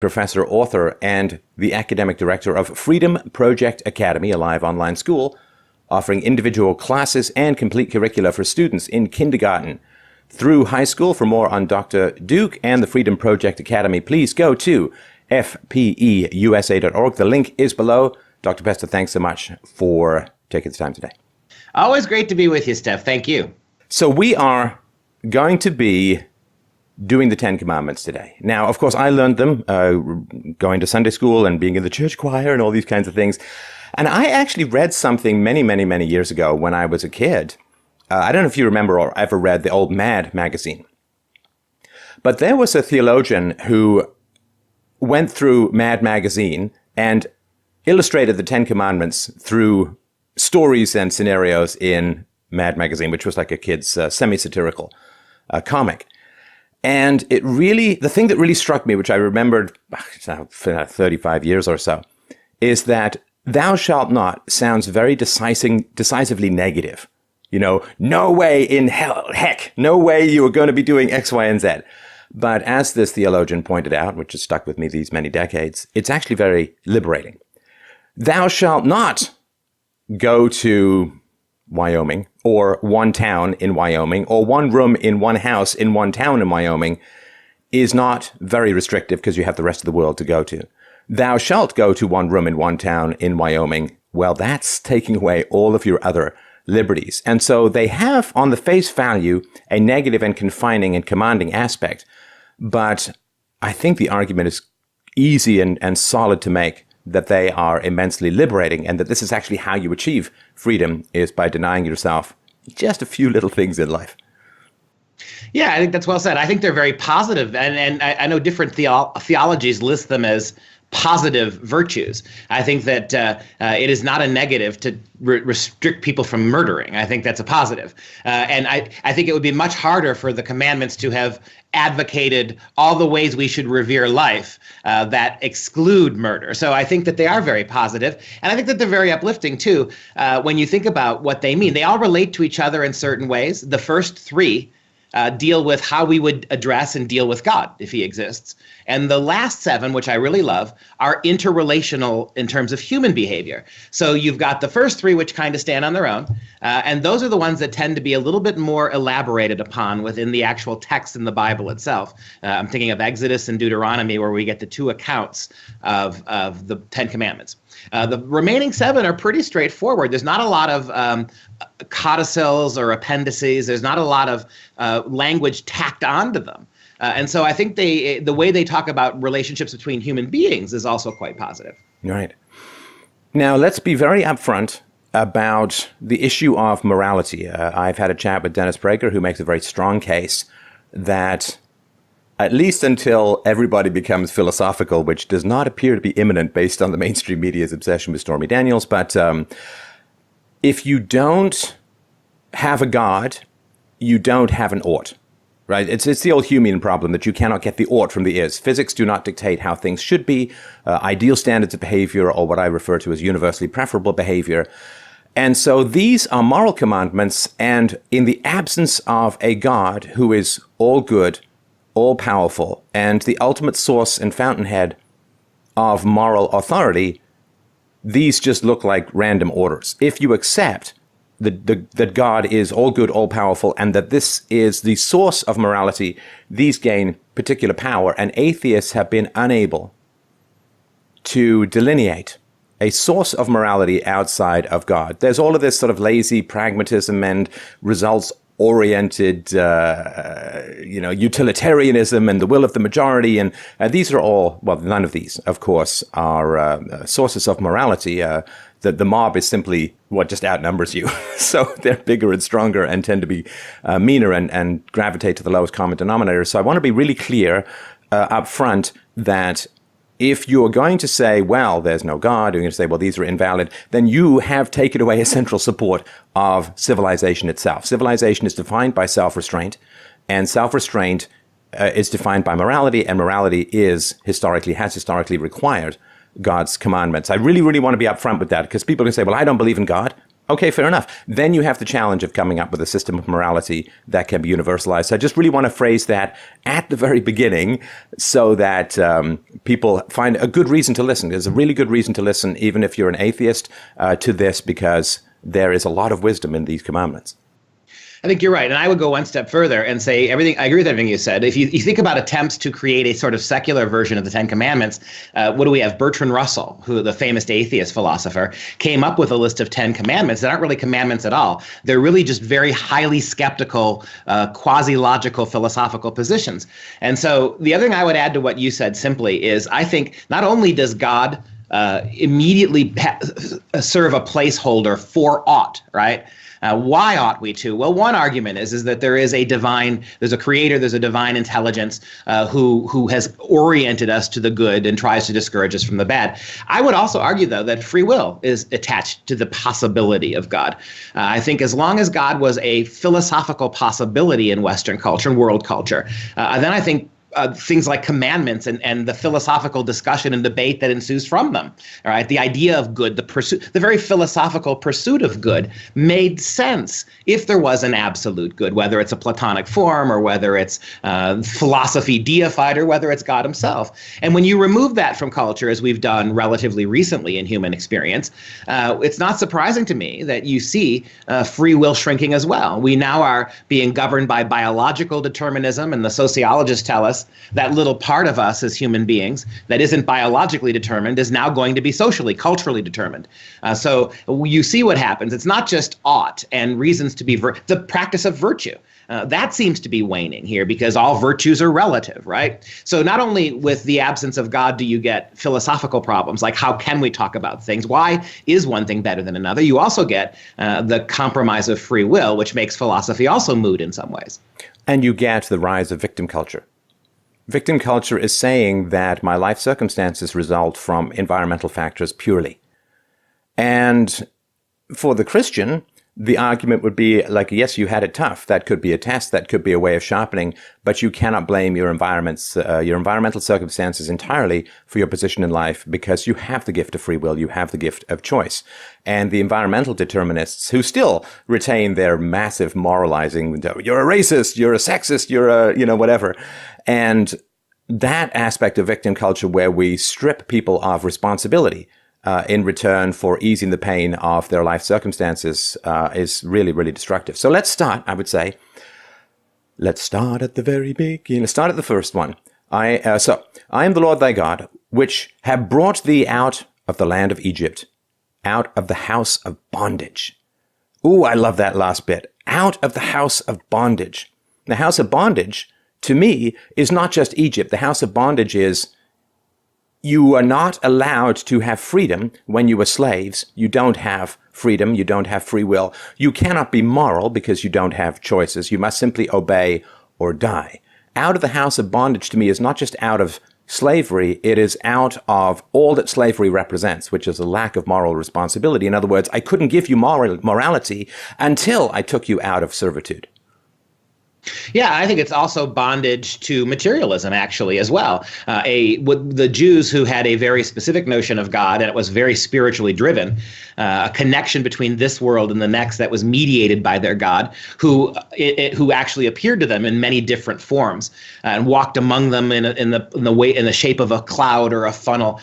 professor, author, and the academic director of Freedom Project Academy, a live online school offering individual classes and complete curricula for students in kindergarten through high school. For more on Dr. Duke and the Freedom Project Academy, please go to fpeusa.org. The link is below. Dr. Pester, thanks so much for taking the time today. Always great to be with you, Steph. Thank you. So we are going to be doing the Ten Commandments today. Now, of course, I learned them going to Sunday school and being in the church choir and all these kinds of things. And I actually read something many, many, many years ago when I was a kid. I don't know if you remember or ever read the old Mad magazine. But there was a theologian who went through Mad magazine and illustrated the Ten Commandments through stories and scenarios in Mad magazine, which was like a kid's semi-satirical comic. And it really, the thing that really struck me, which I remembered 35 years or so, is that thou shalt not sounds very decisively negative. You know, no way in hell, heck, no way you are going to be doing X, Y, and Z. But as this theologian pointed out, which has stuck with me these many decades, it's actually very liberating. Thou shalt not go to Wyoming, or one town in Wyoming, or one room in one house in one town in Wyoming is not very restrictive because you have the rest of the world to go to. Thou shalt go to one room in one town in Wyoming. Well, that's taking away all of your other liberties. And so they have, on the face value, a negative and confining and commanding aspect. But I think the argument is easy and solid to make that they are immensely liberating, and that this is actually how you achieve freedom, is by denying yourself just a few little things in life. Yeah, I think that's well said. I think they're very positive, and I know different theologies list them as positive virtues. I think that it is not a negative to restrict people from murdering. I think that's a positive. And I think it would be much harder for the commandments to have advocated all the ways we should revere life that exclude murder. So I think that they are very positive, and I think that they're very uplifting too. When you think about what they mean, they all relate to each other in certain ways. The first three deal with how we would address and deal with God if he exists. And the last seven, which I really love, are interrelational in terms of human behavior. So you've got the first three, which kind of stand on their own. And those are the ones that tend to be a little bit more elaborated upon within the actual text in the Bible itself. I'm thinking of Exodus and Deuteronomy, where we get the two accounts of the Ten Commandments. The remaining seven are pretty straightforward. There's not a lot of codicils or appendices. There's not a lot of language tacked onto them. And so I think the way they talk about relationships between human beings is also quite positive. Right. Now, let's be very upfront about the issue of morality. I've had a chat with Dennis Prager, who makes a very strong case that at least until everybody becomes philosophical, which does not appear to be imminent based on the mainstream media's obsession with Stormy Daniels, but if you don't have a God, you don't have an ought. Right? It's the old Humean problem that you cannot get the ought from the is. Physics do not dictate how things should be. Ideal standards of behavior, or what I refer to as universally preferable behavior. And so these are moral commandments, and in the absence of a God who is all good, all powerful, and the ultimate source and fountainhead of moral authority, these just look like random orders. If you accept that God is all good, all powerful, and that this is the source of morality, these gain particular power, and atheists have been unable to delineate a source of morality outside of God. There's all of this sort of lazy pragmatism and results-oriented, utilitarianism and the will of the majority, and these are all, well, none of these, of course, are sources of morality. The mob is simply what just outnumbers you. So they're bigger and stronger and tend to be meaner and gravitate to the lowest common denominator. So I want to be really clear up front that if you're going to say, well, there's no God, you're going to say, well, these are invalid, then you have taken away a central support of civilization itself. Civilization is defined by self-restraint, and self-restraint is defined by morality, and morality has historically required God's commandments. I really, really want to be upfront with that, because people can say, well, I don't believe in God. Okay, fair enough. Then you have the challenge of coming up with a system of morality that can be universalized. So I just really want to phrase that at the very beginning so that people find a good reason to listen. There's a really good reason to listen, even if you're an atheist, to this, because there is a lot of wisdom in these commandments. I think you're right. And I would go one step further and say I agree with everything you said. If you think about attempts to create a sort of secular version of the Ten Commandments, what do we have? Bertrand Russell, who the famous atheist philosopher, came up with a list of 10 commandments that aren't really commandments at all. They're really just very highly skeptical, quasi-logical philosophical positions. And so the other thing I would add to what you said simply is I think not only does God immediately serve a placeholder for ought, right? Why ought we to? Well, one argument is that there's a creator, there's a divine intelligence who has oriented us to the good and tries to discourage us from the bad. I would also argue, though, that free will is attached to the possibility of God. I think as long as God was a philosophical possibility in Western culture and world culture, then I think things like commandments and the philosophical discussion and debate that ensues from them. All right, the idea of good, the very philosophical pursuit of good made sense if there was an absolute good, whether it's a Platonic form or whether it's philosophy deified or whether it's God himself. And when you remove that from culture, as we've done relatively recently in human experience, it's not surprising to me that you see free will shrinking as well. We now are being governed by biological determinism, and the sociologists tell us that little part of us as human beings that isn't biologically determined is now going to be socially, culturally determined. So you see what happens. It's not just ought and reasons to be the practice of virtue. That seems to be waning here because all virtues are relative, right? So not only with the absence of God do you get philosophical problems, like how can we talk about things? Why is one thing better than another? You also get the compromise of free will, which makes philosophy also moot in some ways. And you get the rise of victim culture. Victim culture is saying that my life circumstances result from environmental factors purely. And for the Christian, the argument would be like, yes, you had it tough. That could be a test. That could be a way of sharpening. But you cannot blame your environmental circumstances entirely for your position in life because you have the gift of free will. You have the gift of choice. And the environmental determinists who still retain their massive moralizing, you're a racist, you're a sexist, you're a, whatever. And that aspect of victim culture where we strip people of responsibility in return for easing the pain of their life circumstances is really, really destructive. So let's start, I would say, let's start at the very beginning. Let's start at the first one. I am the Lord thy God, which have brought thee out of the land of Egypt, out of the house of bondage. Ooh, I love that last bit. Out of the house of bondage. The house of bondage, to me, is not just Egypt. The house of bondage is you are not allowed to have freedom when you are slaves. You don't have freedom. You don't have free will. You cannot be moral because you don't have choices. You must simply obey or die. Out of the house of bondage to me is not just out of slavery. It is out of all that slavery represents, which is a lack of moral responsibility. In other words, I couldn't give you morality until I took you out of servitude. Yeah, I think it's also bondage to materialism, actually, as well. The Jews who had a very specific notion of God, and it was very spiritually driven, a connection between this world and the next that was mediated by their God, who actually appeared to them in many different forms and walked among them in the shape of a cloud or a funnel,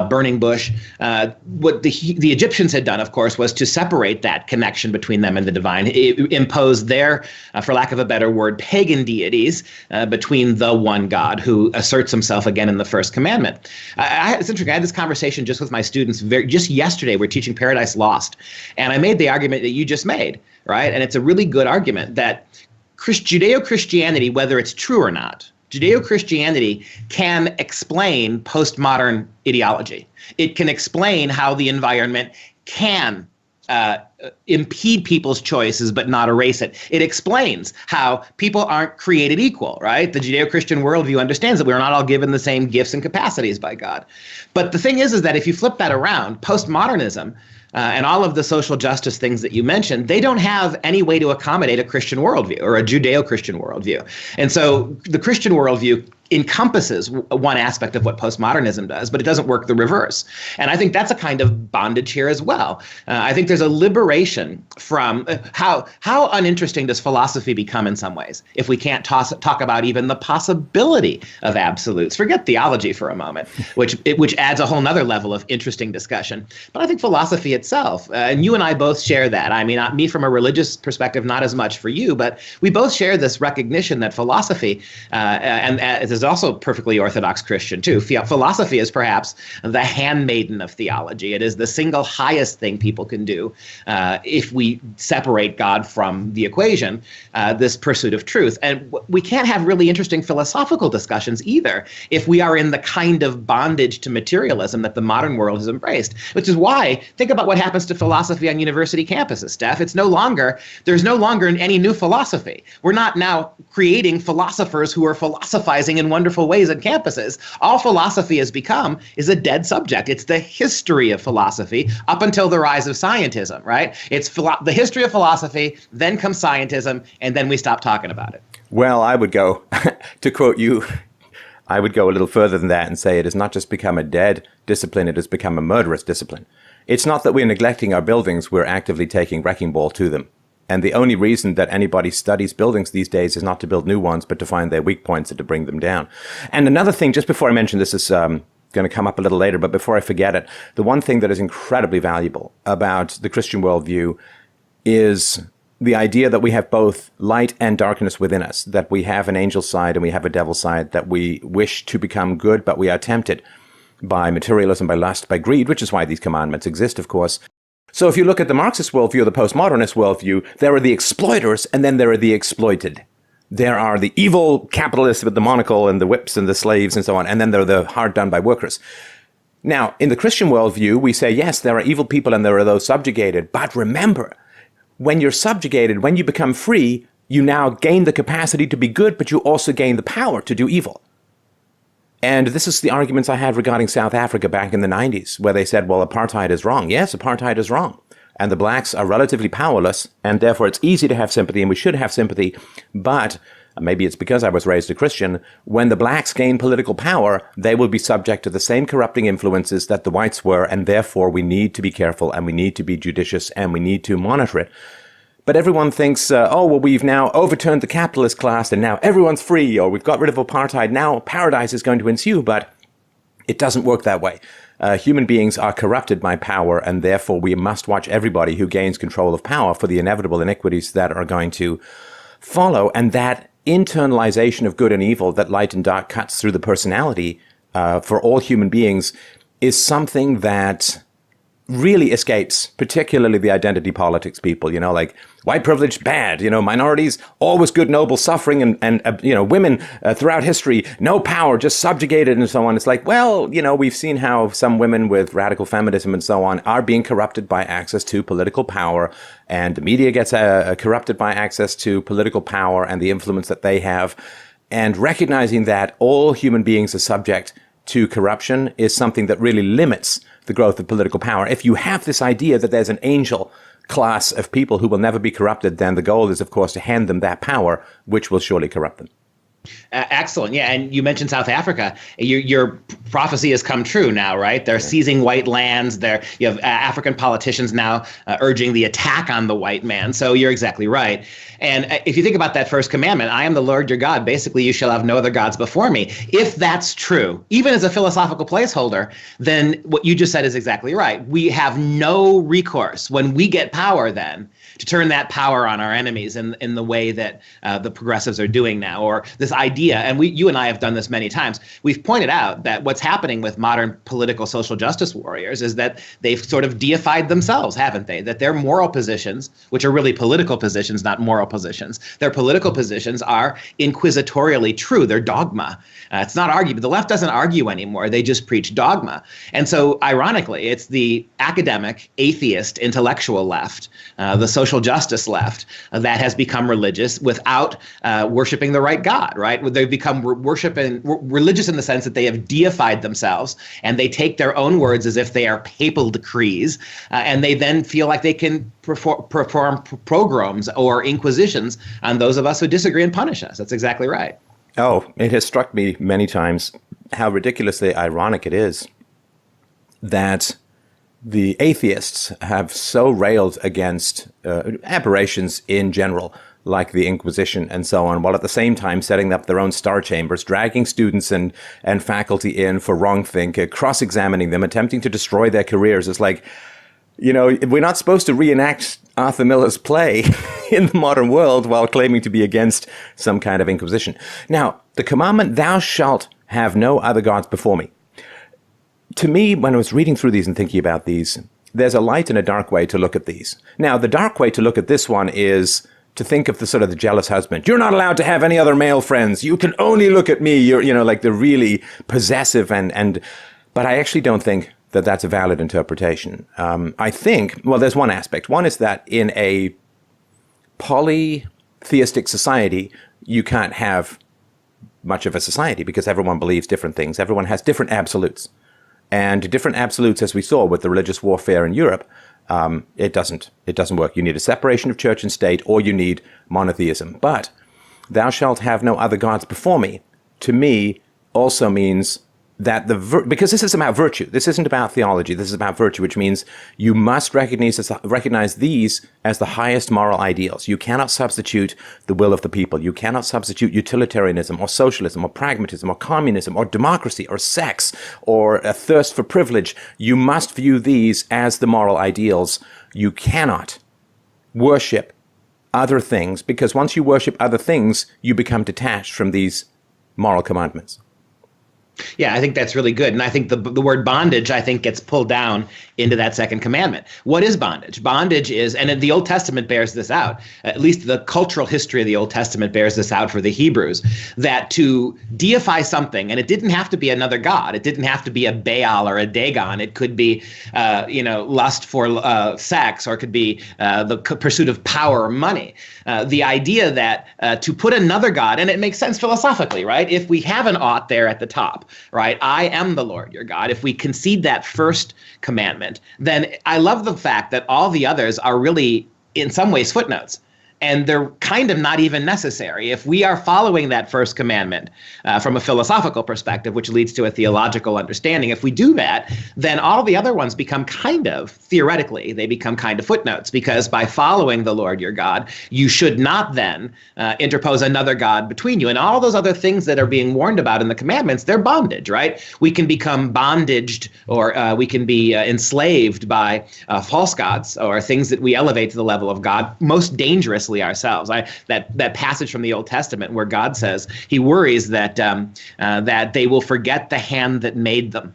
burning bush. What the Egyptians had done, of course, was to separate that connection between them and the divine. It imposed their, for lack of a better word, pagan deities between the one God who asserts himself again in the first commandment. It's interesting. I had this conversation just with my students just yesterday. We're teaching Paradise Lost, and I made the argument that you just made, right? And it's a really good argument that Judeo-Christianity, whether it's true or not, Judeo-Christianity can explain postmodern ideology. It can explain how the environment can impede people's choices but not erase it. It explains how people aren't created equal, right? The Judeo-Christian worldview understands that we're not all given the same gifts and capacities by God. But the thing is that if you flip that around, postmodernism and all of the social justice things that you mentioned, they don't have any way to accommodate a Christian worldview or a Judeo-Christian worldview. And so the Christian worldview encompasses one aspect of what postmodernism does, but it doesn't work the reverse. And I think that's a kind of bondage here as well. I think there's a liberation from how uninteresting does philosophy become in some ways if we can't talk about even the possibility of absolutes. Forget theology for a moment, which adds a whole nother level of interesting discussion. But I think philosophy itself, and you and I both share that. I mean, not me from a religious perspective, not as much for you, but we both share this recognition that philosophy, and it is also perfectly orthodox Christian too. Philosophy is perhaps the handmaiden of theology. It is the single highest thing people can do if we separate God from the equation, this pursuit of truth. And we can't have really interesting philosophical discussions either if we are in the kind of bondage to materialism that the modern world has embraced, which is why, think about what happens to philosophy on university campuses, Steph. There's no longer any new philosophy. We're not now creating philosophers who are philosophizing in wonderful ways at campuses. All philosophy has become is a dead subject. It's the history of philosophy up until the rise of scientism, right? It's the history of philosophy, then comes scientism, and then we stop talking about it. Well, I would go, to quote you, I would go a little further than that and say it has not just become a dead discipline, it has become a murderous discipline. It's not that we're neglecting our buildings, we're actively taking wrecking ball to them. And the only reason that anybody studies buildings these days is not to build new ones, but to find their weak points and to bring them down. And another thing, just before I mention this, is going to come up a little later, but before I forget it, the one thing that is incredibly valuable about the Christian worldview is the idea that we have both light and darkness within us, that we have an angel side and we have a devil side, that we wish to become good, but we are tempted by materialism, by lust, by greed, which is why these commandments exist, of course. So if you look at the Marxist worldview or the postmodernist worldview, there are the exploiters and then there are the exploited. There are the evil capitalists with the monocle and the whips and the slaves and so on, and then there are the hard done by workers. Now, in the Christian worldview, we say, yes, there are evil people and there are those subjugated, but remember, when you're subjugated, when you become free, you now gain the capacity to be good, but you also gain the power to do evil. And this is the arguments I had regarding South Africa back in the 90s, where they said, well, apartheid is wrong. Yes, apartheid is wrong. And the blacks are relatively powerless, and therefore it's easy to have sympathy, and we should have sympathy. But maybe it's because I was raised a Christian, when the blacks gain political power, they will be subject to the same corrupting influences that the whites were, and therefore we need to be careful, and we need to be judicious, and we need to monitor it. But everyone thinks, oh, well, we've now overturned the capitalist class and now everyone's free, or we've got rid of apartheid. Now paradise is going to ensue, but it doesn't work that way. Human beings are corrupted by power, and therefore we must watch everybody who gains control of power for the inevitable iniquities that are going to follow. And that internalization of good and evil that light and dark cuts through the personality for all human beings is something that really escapes, particularly the identity politics people, like white privilege, bad, minorities, always good, noble, suffering, and women throughout history, no power, just subjugated and so on. It's like, well, we've seen how some women with radical feminism and so on are being corrupted by access to political power, and the media gets corrupted by access to political power and the influence that they have. And recognizing that all human beings are subject to corruption is something that really limits the growth of political power. If you have this idea that there's an angel class of people who will never be corrupted, then the goal is, of course, to hand them that power, which will surely corrupt them. Excellent. Yeah. And you mentioned South Africa. Your prophecy has come true now, right? They're seizing white lands. You have African politicians now urging the attack on the white man. So you're exactly right. And if you think about that first commandment, I am the Lord your God. Basically, you shall have no other gods before me. If that's true, even as a philosophical placeholder, then what you just said is exactly right. We have no recourse when we get power then to turn that power on our enemies in the way that the progressives are doing now, or this idea, and you and I have done this many times, we've pointed out that what's happening with modern political social justice warriors is that they've sort of deified themselves, haven't they? That their moral positions, which are really political positions, not moral positions, their political positions are inquisitorially true. They're dogma. It's not argued. The left doesn't argue anymore. They just preach dogma. And so, ironically, it's the academic, atheist, intellectual left, the social justice left, that has become religious without worshiping the right God, right? They've become religious in the sense that they have deified themselves, and they take their own words as if they are papal decrees, and they then feel like they can perform pogroms or inquisitions on those of us who disagree and punish us. That's exactly right. Oh, it has struck me many times how ridiculously ironic it is that the atheists have so railed against aberrations in general, like the Inquisition and so on, while at the same time setting up their own star chambers, dragging students and faculty in for wrongthink, cross-examining them, attempting to destroy their careers. It's like, you know, we're not supposed to reenact Arthur Miller's play in the modern world while claiming to be against some kind of Inquisition. Now, the commandment, thou shalt have no other gods before me. To me, when I was reading through these and thinking about these, there's a light and a dark way to look at these. Now, the dark way to look at this one is to think of the sort of the jealous husband. You're not allowed to have any other male friends. You can only look at me. You're, you know, like the really possessive but I actually don't think that that's a valid interpretation. I think, well, there's one aspect. One is that in a polytheistic society, you can't have much of a society because everyone believes different things. Everyone has different absolutes. And different absolutes, as we saw with the religious warfare in Europe, it doesn't work. You need a separation of church and state, or you need monotheism. But thou shalt have no other gods before me, to me, also means that because this is about virtue. This isn't about theology. This is about virtue, which means you must recognize these as the highest moral ideals. You cannot substitute the will of the people. You cannot substitute utilitarianism or socialism or pragmatism or communism or democracy or sex or a thirst for privilege. You must view these as the moral ideals. You cannot worship other things, because once you worship other things, you become detached from these moral commandments. Yeah, I think that's really good. And I think the word bondage, I think, gets pulled down into that second commandment. What is bondage? Bondage is, and the Old Testament bears this out, at least the cultural history of the Old Testament bears this out for the Hebrews, that to deify something, and it didn't have to be another god. It didn't have to be a Baal or a Dagon. It could be, lust for sex, or it could be the pursuit of power or money. The idea that to put another god, and it makes sense philosophically, right? If we have an ought there at the top, right? I am the Lord your God. If we concede that first commandment, then I love the fact that all the others are really, in some ways, footnotes. And they're kind of not even necessary. If we are following that first commandment from a philosophical perspective, which leads to a theological understanding, if we do that, then all the other ones become kind of, theoretically, they become kind of footnotes, because by following the Lord your God, you should not then interpose another God between you. And all those other things that are being warned about in the commandments, they're bondage, right? We can become bondaged, or we can be enslaved by false gods, or things that we elevate to the level of God, most dangerously ourselves. That passage from the Old Testament where God says he worries that that they will forget the hand that made them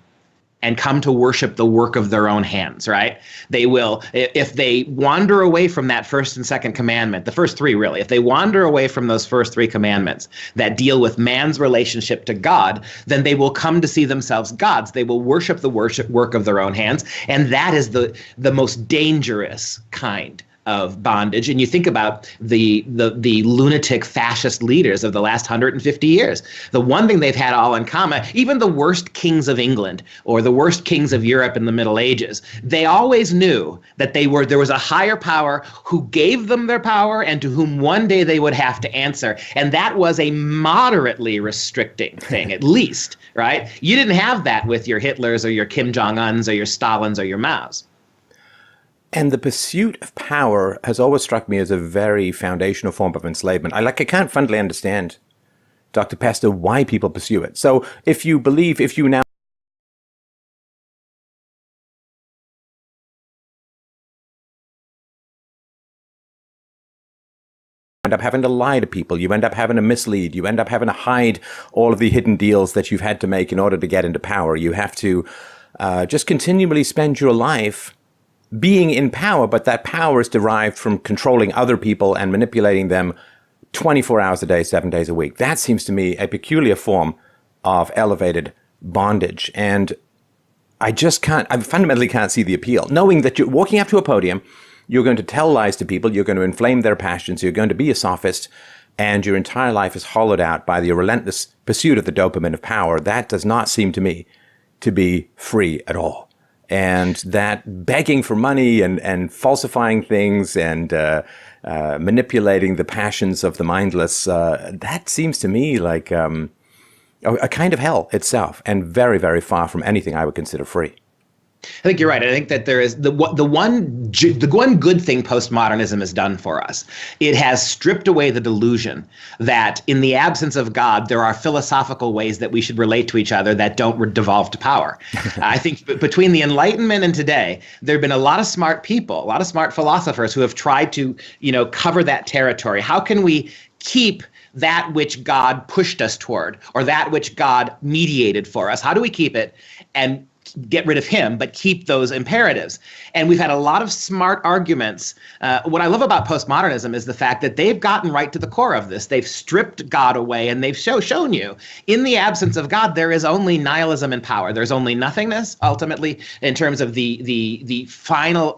and come to worship the work of their own hands, right? They will, if they wander away from that first and second commandment, the first three really, if they wander away from those first three commandments that deal with man's relationship to God, then they will come to see themselves gods. They will worship the work of their own hands. And that is the most dangerous kind of bondage. And you think about the lunatic fascist leaders of the last 150 years. The one thing they've had all in common, even the worst kings of England or the worst kings of Europe in the Middle Ages, they always knew that there was a higher power who gave them their power and to whom one day they would have to answer. And that was a moderately restricting thing, at least, right? You didn't have that with your Hitlers or your Kim Jong-uns or your Stalins or your Maos. And the pursuit of power has always struck me as a very foundational form of enslavement. I can't fundamentally understand, Dr. Pester, why people pursue it. So if you now end up having to lie to people, you end up having to mislead, you end up having to hide all of the hidden deals that you've had to make in order to get into power. You have to just continually spend your life being in power, but that power is derived from controlling other people and manipulating them 24 hours a day, 7 days a week. That seems to me a peculiar form of elevated bondage. And I fundamentally can't see the appeal. Knowing that you're walking up to a podium, you're going to tell lies to people, you're going to inflame their passions, you're going to be a sophist, and your entire life is hollowed out by the relentless pursuit of the dopamine of power. That does not seem to me to be free at all. And that begging for money and falsifying things and manipulating the passions of the mindless, that seems to me like a kind of hell itself, and very, very far from anything I would consider free. I think you're right. I think that there is the one good thing postmodernism has done for us. It has stripped away the delusion that in the absence of God, there are philosophical ways that we should relate to each other that don't devolve to power. I think between the Enlightenment and today, there have been a lot of smart people, a lot of smart philosophers who have tried to, cover that territory. How can we keep that which God pushed us toward, or that which God mediated for us? How do we keep it and get rid of him, but keep those imperatives? And we've had a lot of smart arguments. What I love about postmodernism is the fact that they've gotten right to the core of this. They've stripped God away, and they've shown you, in the absence of God, there is only nihilism and power. There's only nothingness, ultimately, in terms of the final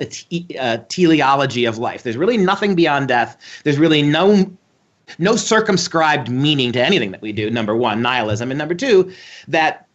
teleology of life. There's really nothing beyond death. There's really no circumscribed meaning to anything that we do, number one, nihilism, and number two, that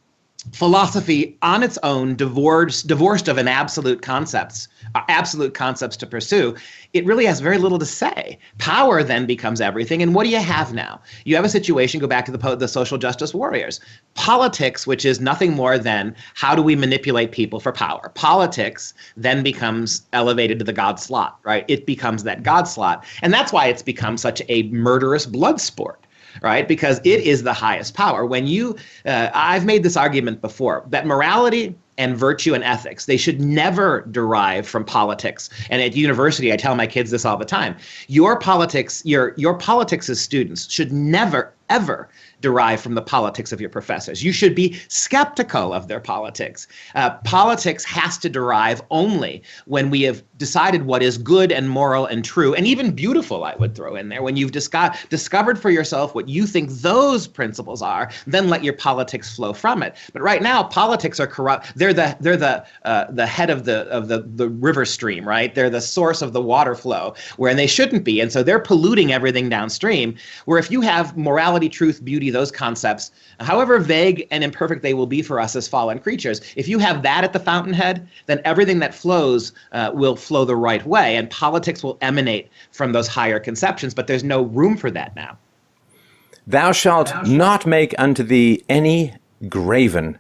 philosophy on its own, divorced of an absolute concepts to pursue, it really has very little to say. Power then becomes everything. And what do you have now? You have a situation, go back to the social justice warriors. Politics, which is nothing more than how do we manipulate people for power. Politics then becomes elevated to the God slot, right? It becomes that God slot. And that's why it's become such a murderous blood sport. Right? Because it is the highest power. When I've made this argument before, that morality and virtue and ethics, they should never derive from politics. And at university, I tell my kids this all the time. Your politics as students should never, ever derive from the politics of your professors. You should be skeptical of their politics. Politics has to derive only when we have decided what is good and moral and true, and even beautiful, I would throw in there. When you've discovered for yourself what you think those principles are, then let your politics flow from it. But right now, politics are corrupt. They're the head of the river stream, right? They're the source of the water flow, where they shouldn't be. And so they're polluting everything downstream, where if you have morality, truth, beauty, those concepts, however vague and imperfect they will be for us as fallen creatures, if you have that at the fountainhead, then everything that flows will flow the right way, and politics will emanate from those higher conceptions, but there's no room for that now. Thou shalt not make unto thee any graven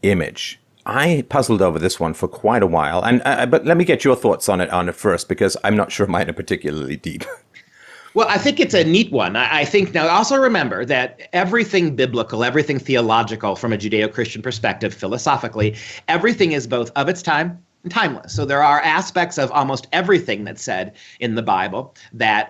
image. I puzzled over this one for quite a while, and but let me get your thoughts on it first, because I'm not sure mine are particularly deep. Well, I think it's a neat one. I think now also remember that everything biblical, everything theological from a Judeo-Christian perspective, philosophically, everything is both of its time and timeless. So there are aspects of almost everything that's said in the Bible that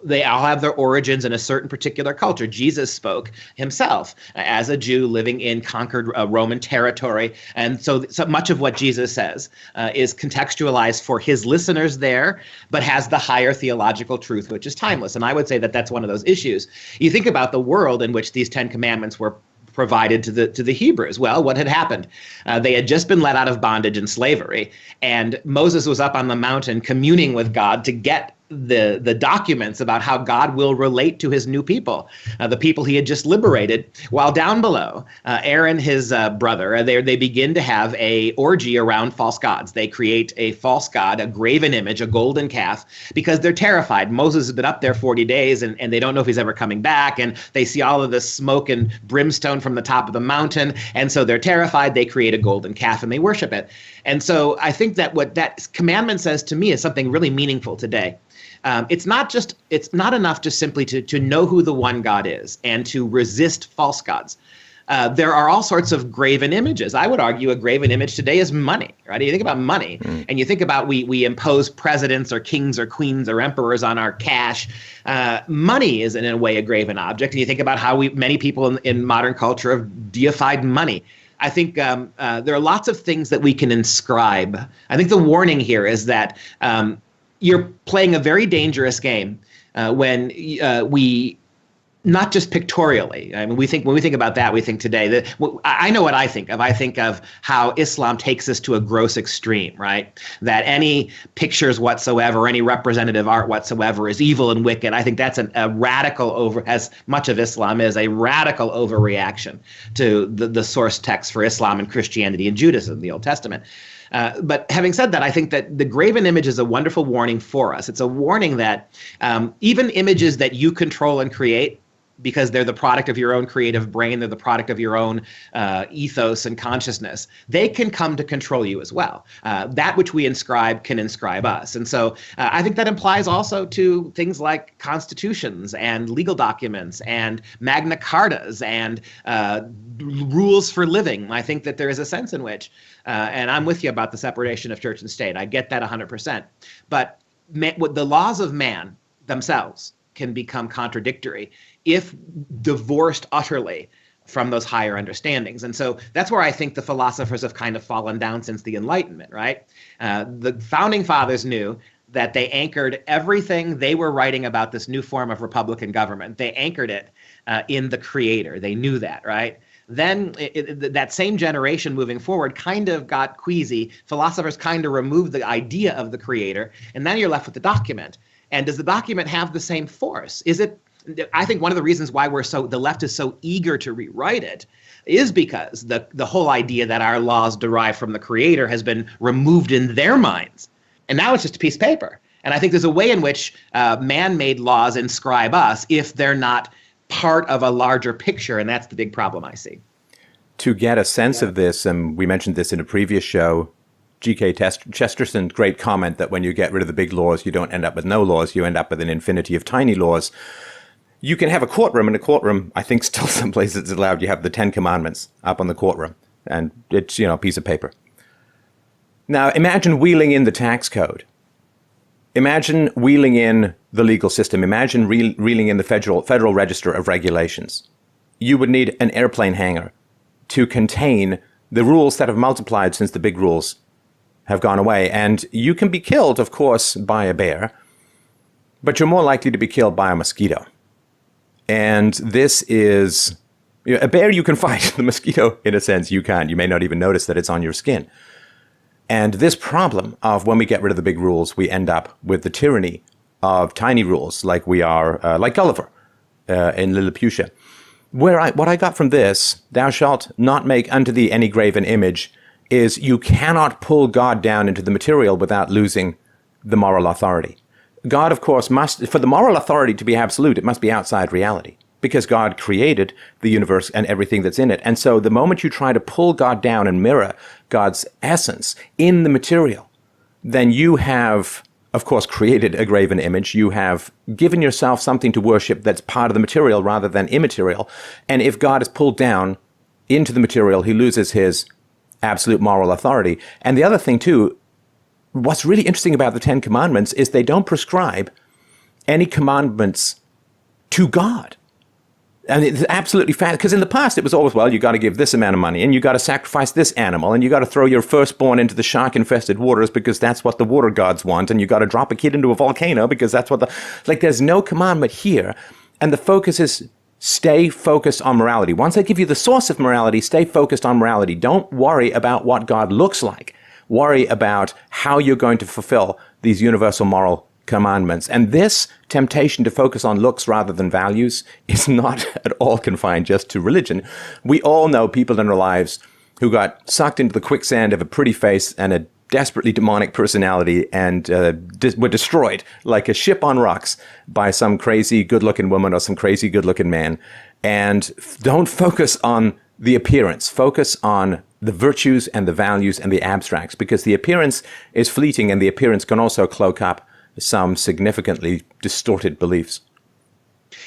they all have their origins in a certain particular culture. Jesus spoke himself as a Jew living in conquered Roman territory. And so much of what Jesus says is contextualized for his listeners there, but has the higher theological truth, which is timeless. And I would say that that's one of those issues. You think about the world in which these 10 commandments were provided to the Hebrews. Well, what had happened? They had just been let out of bondage and slavery, and Moses was up on the mountain communing with God to get the documents about how God will relate to his new people, the people he had just liberated. While down below, Aaron, his brother, they begin to have a orgy around false gods. They create a false god, a graven image, a golden calf, because they're terrified. Moses has been up there 40 days, and they don't know if he's ever coming back, and they see all of this smoke and brimstone from the top of the mountain, and so they're terrified. They create a golden calf, and they worship it. And so I think that what that commandment says to me is something really meaningful today. It's not enough just simply to know who the one God is and to resist false gods. There are all sorts of graven images. I would argue a graven image today is money, right? You think about money, and you think about we impose presidents or kings or queens or emperors on our cash. Money is in a way a graven object, and you think about how many people in modern culture have deified money. I think there are lots of things that we can inscribe. I think the warning here is that you're playing a very dangerous game when we, not just pictorially. I mean, when we think about that, we think today that I know what I think of. I think of how Islam takes us to a gross extreme, right? That any pictures whatsoever, any representative art whatsoever is evil and wicked. I think that's a radical as much of Islam is, a radical overreaction to the source text for Islam and Christianity and Judaism, the Old Testament. But having said that, I think that the graven image is a wonderful warning for us. It's a warning that even images that you control and create, because they're the product of your own creative brain, they're the product of your own ethos and consciousness, they can come to control you as well. That which we inscribe can inscribe us. And so I think that applies also to things like constitutions and legal documents and Magna Cartas and rules for living. I think that there is a sense in which, and I'm with you about the separation of church and state, I get that 100%, but the laws of man themselves can become contradictory if divorced utterly from those higher understandings. And so that's where I think the philosophers have kind of fallen down since the Enlightenment, right? The founding fathers knew that they anchored everything they were writing about this new form of Republican government. They anchored it in the Creator. They knew that, right? Then that same generation moving forward kind of got queasy. Philosophers kind of removed the idea of the Creator, and then you're left with the document. And does the document have the same force? I think one of the reasons why the left is so eager to rewrite it is because the whole idea that our laws derive from the Creator has been removed in their minds. And now it's just a piece of paper. And I think there's a way in which man-made laws inscribe us if they're not part of a larger picture. And that's the big problem I see. To get a sense of this, and we mentioned this in a previous show, G.K. Chesterton's great comment that when you get rid of the big laws, you don't end up with no laws, you end up with an infinity of tiny laws. You can have a courtroom, and a courtroom, I think still some places it's allowed, you have the 10 Commandments up on the courtroom, and it's, a piece of paper. Now, imagine wheeling in the tax code. Imagine wheeling in the legal system. Imagine reeling in the Federal Register of Regulations. You would need an airplane hangar to contain the rules that have multiplied since the big rules have gone away. And you can be killed, of course, by a bear, but you're more likely to be killed by a mosquito. And this is, a bear you can fight. The mosquito, in a sense, you can't. You may not even notice that it's on your skin. And this problem of when we get rid of the big rules, we end up with the tyranny of tiny rules, like we are, like Gulliver in Lilliputian. What I got from this, thou shalt not make unto thee any graven image, is you cannot pull God down into the material without losing the moral authority. God, of course, must, for the moral authority to be absolute, it must be outside reality, because God created the universe and everything that's in it. And so the moment you try to pull God down and mirror God's essence in the material, then you have, of course, created a graven image. You have given yourself something to worship that's part of the material rather than immaterial. And if God is pulled down into the material, he loses his absolute moral authority. And the other thing, too, what's really interesting about the 10 Commandments is they don't prescribe any commandments to God. And it's absolutely fast, because in the past it was always, well, you got to give this amount of money, and you got to sacrifice this animal, and you got to throw your firstborn into the shark-infested waters because that's what the water gods want, and you got to drop a kid into a volcano because that's what there's no commandment here. And the focus is stay focused on morality. Once I give you the source of morality, stay focused on morality. Don't worry about what God looks like. Worry about how you're going to fulfill these universal moral commandments. And this temptation to focus on looks rather than values is not at all confined just to religion. We all know people in our lives who got sucked into the quicksand of a pretty face and a desperately demonic personality and were destroyed like a ship on rocks by some crazy good-looking woman or some crazy good-looking man. And don't focus on the appearance. Focus on the virtues and the values and the abstracts, because the appearance is fleeting and the appearance can also cloak up some significantly distorted beliefs.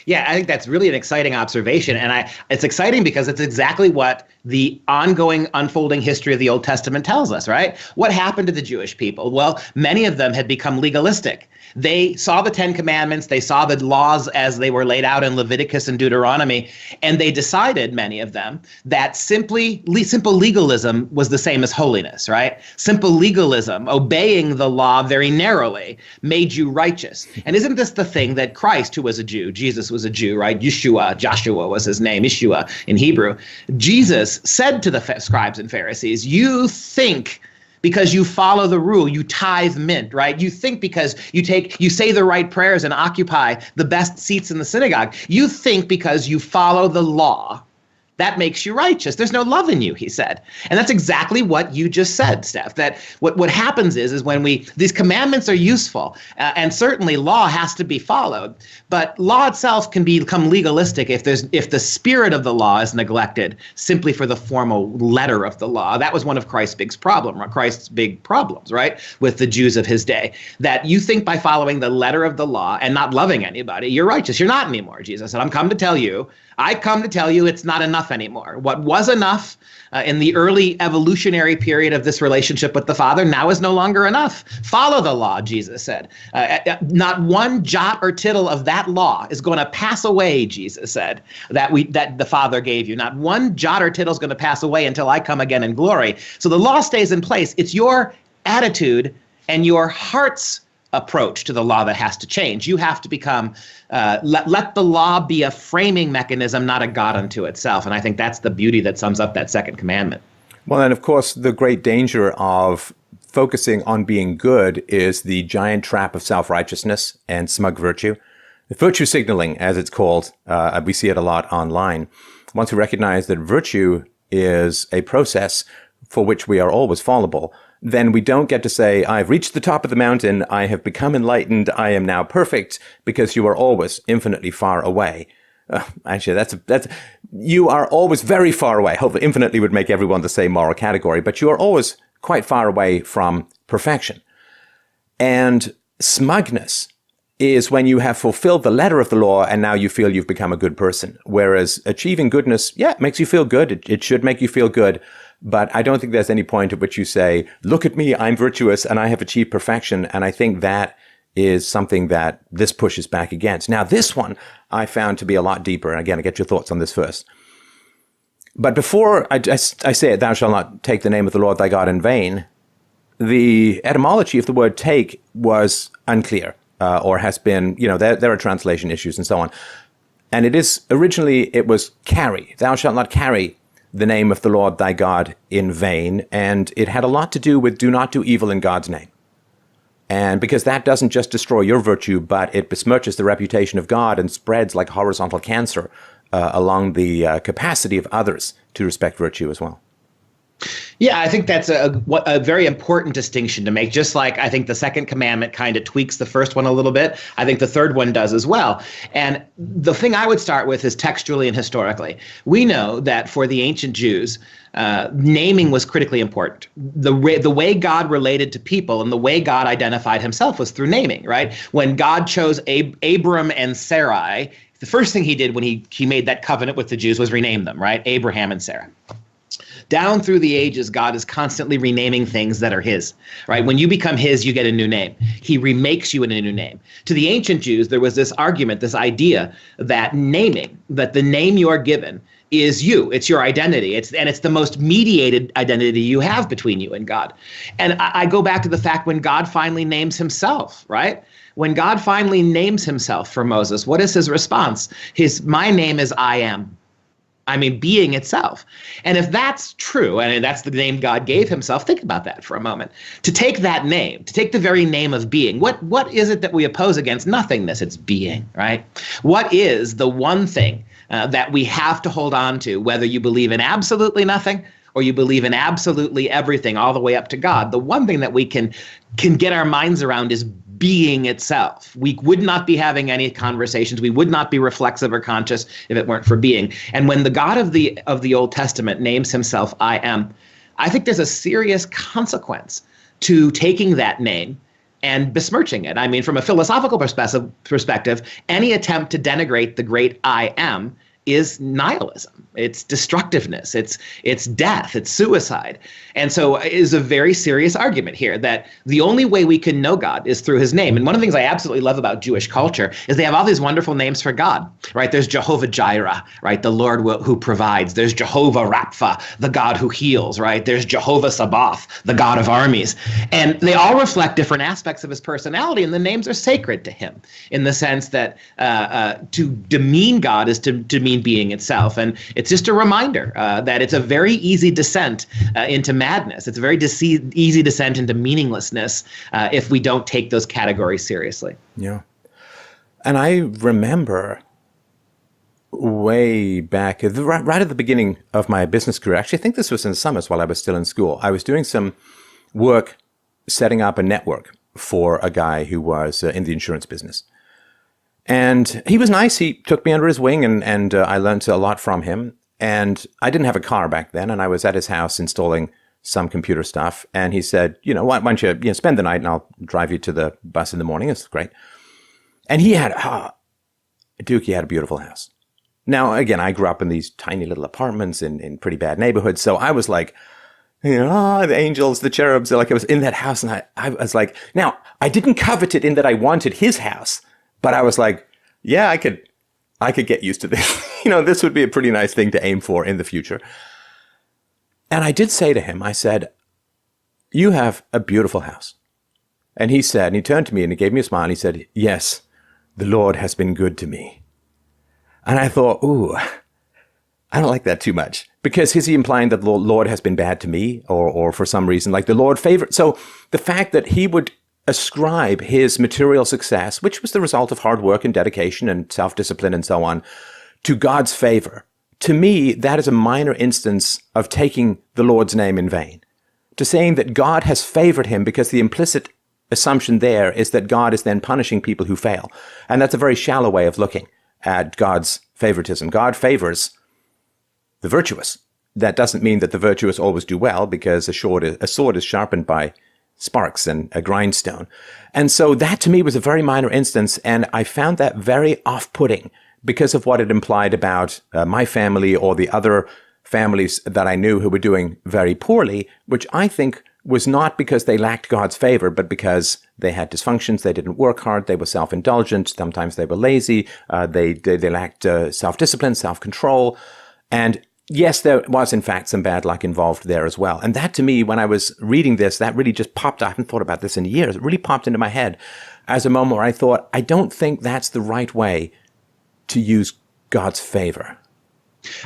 Yeah, I think that's really an exciting observation. And it's exciting because it's exactly what the ongoing unfolding history of the Old Testament tells us, right? What happened to the Jewish people? Well, many of them had become legalistic. They saw the 10 Commandments, they saw the laws as they were laid out in Leviticus and Deuteronomy, and they decided, many of them, that simple legalism was the same as holiness, right? Simple legalism, obeying the law very narrowly, made you righteous. And isn't this the thing that Christ, who was a Jew, Jesus was a Jew, right? Joshua was his name, Yeshua in Hebrew. Jesus said to the scribes and Pharisees, you think because you follow the rule, you tithe mint, right? You think because you say the right prayers and occupy the best seats in the synagogue. You think because you follow the law that makes you righteous. There's no love in you, he said. And that's exactly what you just said, Steph, that what happens is when these commandments are useful, and certainly law has to be followed, but law itself can become legalistic if the spirit of the law is neglected simply for the formal letter of the law. That was one of Christ's big problems, right, with the Jews of his day, that you think by following the letter of the law and not loving anybody, you're righteous. You're not anymore, Jesus said. I come to tell you it's not enough anymore. What was enough in the early evolutionary period of this relationship with the Father now is no longer enough. Follow the law, Jesus said. Not one jot or tittle of that law is going to pass away, Jesus said, that the Father gave you. Not one jot or tittle is going to pass away until I come again in glory. So the law stays in place. It's your attitude and your heart's approach to the law that has to change. You have to become, let the law be a framing mechanism, not a God unto itself. And I think that's the beauty that sums up that second commandment. Well, and of course, the great danger of focusing on being good is the giant trap of self-righteousness and smug virtue. Virtue signaling, as it's called, we see it a lot online. Once we recognize that virtue is a process for which we are always fallible, then we don't get to say, I've reached the top of the mountain, I have become enlightened, I am now perfect, because you are always infinitely far away. Actually, you are always very far away. Hopefully, infinitely would make everyone the same moral category, but you are always quite far away from perfection. And smugness is when you have fulfilled the letter of the law and now you feel you've become a good person. Whereas achieving goodness, it makes you feel good. It should make you feel good. But I don't think there's any point at which you say, look at me, I'm virtuous and I have achieved perfection. And I think that is something that this pushes back against. Now, this one I found to be a lot deeper. And again, I get your thoughts on this first. But before I say it, thou shalt not take the name of the Lord thy God in vain, the etymology of the word take was unclear or has been, there are translation issues and so on. And it was carry. Thou shalt not carry the name of the Lord thy God in vain. And it had a lot to do with do not do evil in God's name. And because that doesn't just destroy your virtue, but it besmirches the reputation of God and spreads like horizontal cancer along the capacity of others to respect virtue as well. Yeah, I think that's a very important distinction to make. Just like I think the second commandment kind of tweaks the first one a little bit, I think the third one does as well. And the thing I would start with is textually and historically. We know that for the ancient Jews, naming was critically important. The way God related to people and the way God identified himself was through naming, right? When God chose Abram and Sarai, the first thing he did when he made that covenant with the Jews was rename them, right? Abraham and Sarah. Down through the ages, God is constantly renaming things that are his, right? When you become his, you get a new name. He remakes you in a new name. To the ancient Jews, there was this argument, this idea that that the name you are given is you. It's your identity. It's the most mediated identity you have between you and God. And I go back to the fact when God finally names himself, right? When God finally names himself for Moses, what is his response? My name is I am. I mean, being itself. And if that's true, and that's the name God gave himself, think about that for a moment. To take that name, to take the very name of being, what is it that we oppose against? Nothingness, it's being, right? What is the one thing that we have to hold on to, whether you believe in absolutely nothing or you believe in absolutely everything, all the way up to God? The one thing that we can get our minds around is being itself. We would not be having any conversations. We would not be reflexive or conscious if it weren't for being. And when the God of the Old Testament names himself I am, I think there's a serious consequence to taking that name and besmirching it. I mean, from a philosophical perspective, any attempt to denigrate the great I am is nihilism. It's destructiveness. It's death. It's suicide. And so it is a very serious argument here that the only way we can know God is through his name. And one of the things I absolutely love about Jewish culture is they have all these wonderful names for God, right? There's Jehovah Jireh, right? The Lord who provides. There's Jehovah Rapha, the God who heals, right? There's Jehovah Sabaoth, the God of armies. And they all reflect different aspects of his personality, and the names are sacred to him in the sense that to demean God is to demean being itself. And it's just a reminder that it's a very easy descent into madness. It's a very easy descent into meaninglessness if we don't take those categories seriously. Yeah. And I remember way back, right at the beginning of my business career. Actually, I think this was in the summers while I was still in school. I was doing some work setting up a network for a guy who was in the insurance business. And he was nice. He took me under his wing, and I learned a lot from him. And I didn't have a car back then, and I was at his house installing some computer stuff. And he said, why don't you, spend the night, and I'll drive you to the bus in the morning. It's great. And he had, Duke, he had a beautiful house. Now, again, I grew up in these tiny little apartments in pretty bad neighborhoods. So I was like, the angels, the cherubs, like I was in that house. And I was like, now, I didn't covet it in that I wanted his house, but I was like, yeah, I could get used to this. This would be a pretty nice thing to aim for in the future. And I did say to him, I said, you have a beautiful house. And he said, and he turned to me and he gave me a smile. And he said, yes, the Lord has been good to me. And I thought, ooh, I don't like that too much. Because is he implying that the Lord has been bad to me or for some reason, like the Lord favored? So the fact that he would ascribe his material success, which was the result of hard work and dedication and self-discipline and so on, to God's favor, to me, that is a minor instance of taking the Lord's name in vain. To saying that God has favored him because the implicit assumption there is that God is then punishing people who fail. And that's a very shallow way of looking at God's favoritism. God favors the virtuous. That doesn't mean that the virtuous always do well, because a sword is sharpened by sparks and a grindstone. And so that to me was a very minor instance, and I found that very off-putting because of what it implied about my family or the other families that I knew who were doing very poorly, which I think was not because they lacked God's favor, but because they had dysfunctions, they didn't work hard, they were self-indulgent, sometimes they were lazy, they lacked self-discipline, self-control, and yes, there was in fact some bad luck involved there as well. And that to me, when I was reading this, that really just popped, I haven't thought about this in years, it really popped into my head as a moment where I thought, I don't think that's the right way to use God's favor.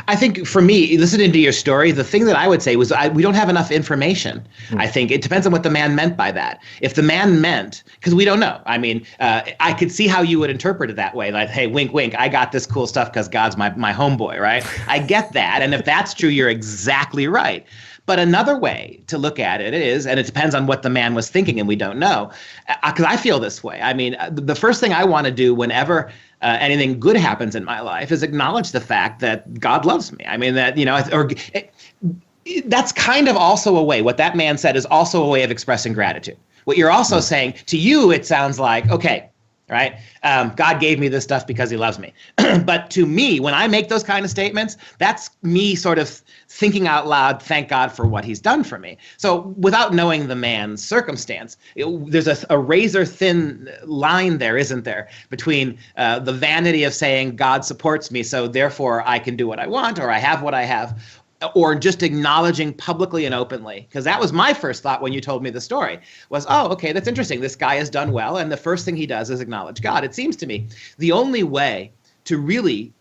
I think for me, listening to your story, the thing that I would say was we don't have enough information. I think it depends on what the man meant by that. If the man meant, because we don't know. I mean, I could see how you would interpret it that way. Like, hey, wink, wink, I got this cool stuff because God's my homeboy, right? I get that. And if that's true, you're exactly right. But another way to look at it is, and it depends on what the man was thinking, and we don't know, because I feel this way. I mean, the first thing I want to do whenever anything good happens in my life is acknowledge the fact that God loves me. I mean, that, that's kind of also a way, what that man said is also a way of expressing gratitude. What you're also saying, to you, it sounds like, okay, right? God gave me this stuff because he loves me. But to me, when I make those kind of statements, that's me sort of thinking out loud, thank God for what he's done for me. So without knowing the man's circumstance, there's a razor thin line there, isn't there, between the vanity of saying God supports me, so therefore I can do what I want, or I have what I have, or just acknowledging publicly and openly. Because that was my first thought when you told me the story, was, oh, okay, that's interesting. This guy has done well, and the first thing he does is acknowledge God. It seems to me the only way to really,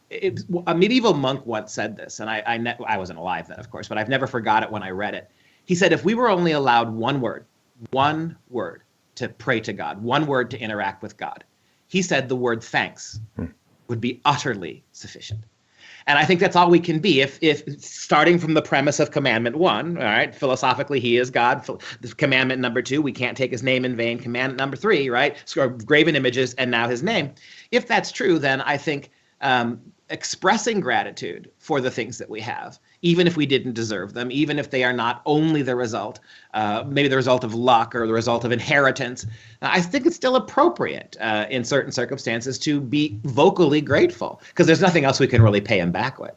a medieval monk once said this, and I wasn't alive then, of course, but I've never forgot it when I read it. He said, if we were only allowed one word to pray to God, one word to interact with God, he said the word thanks would be utterly sufficient. And I think that's all we can be. If starting from the premise of commandment 1, all right, philosophically, he is God. Commandment number 2, we can't take his name in vain. Commandment number 3, right, graven images and now his name. If that's true, then I think expressing gratitude for the things that we have, even if we didn't deserve them, even if they are not only the result, maybe the result of luck or the result of inheritance, I think it's still appropriate in certain circumstances to be vocally grateful, because there's nothing else we can really pay him back with.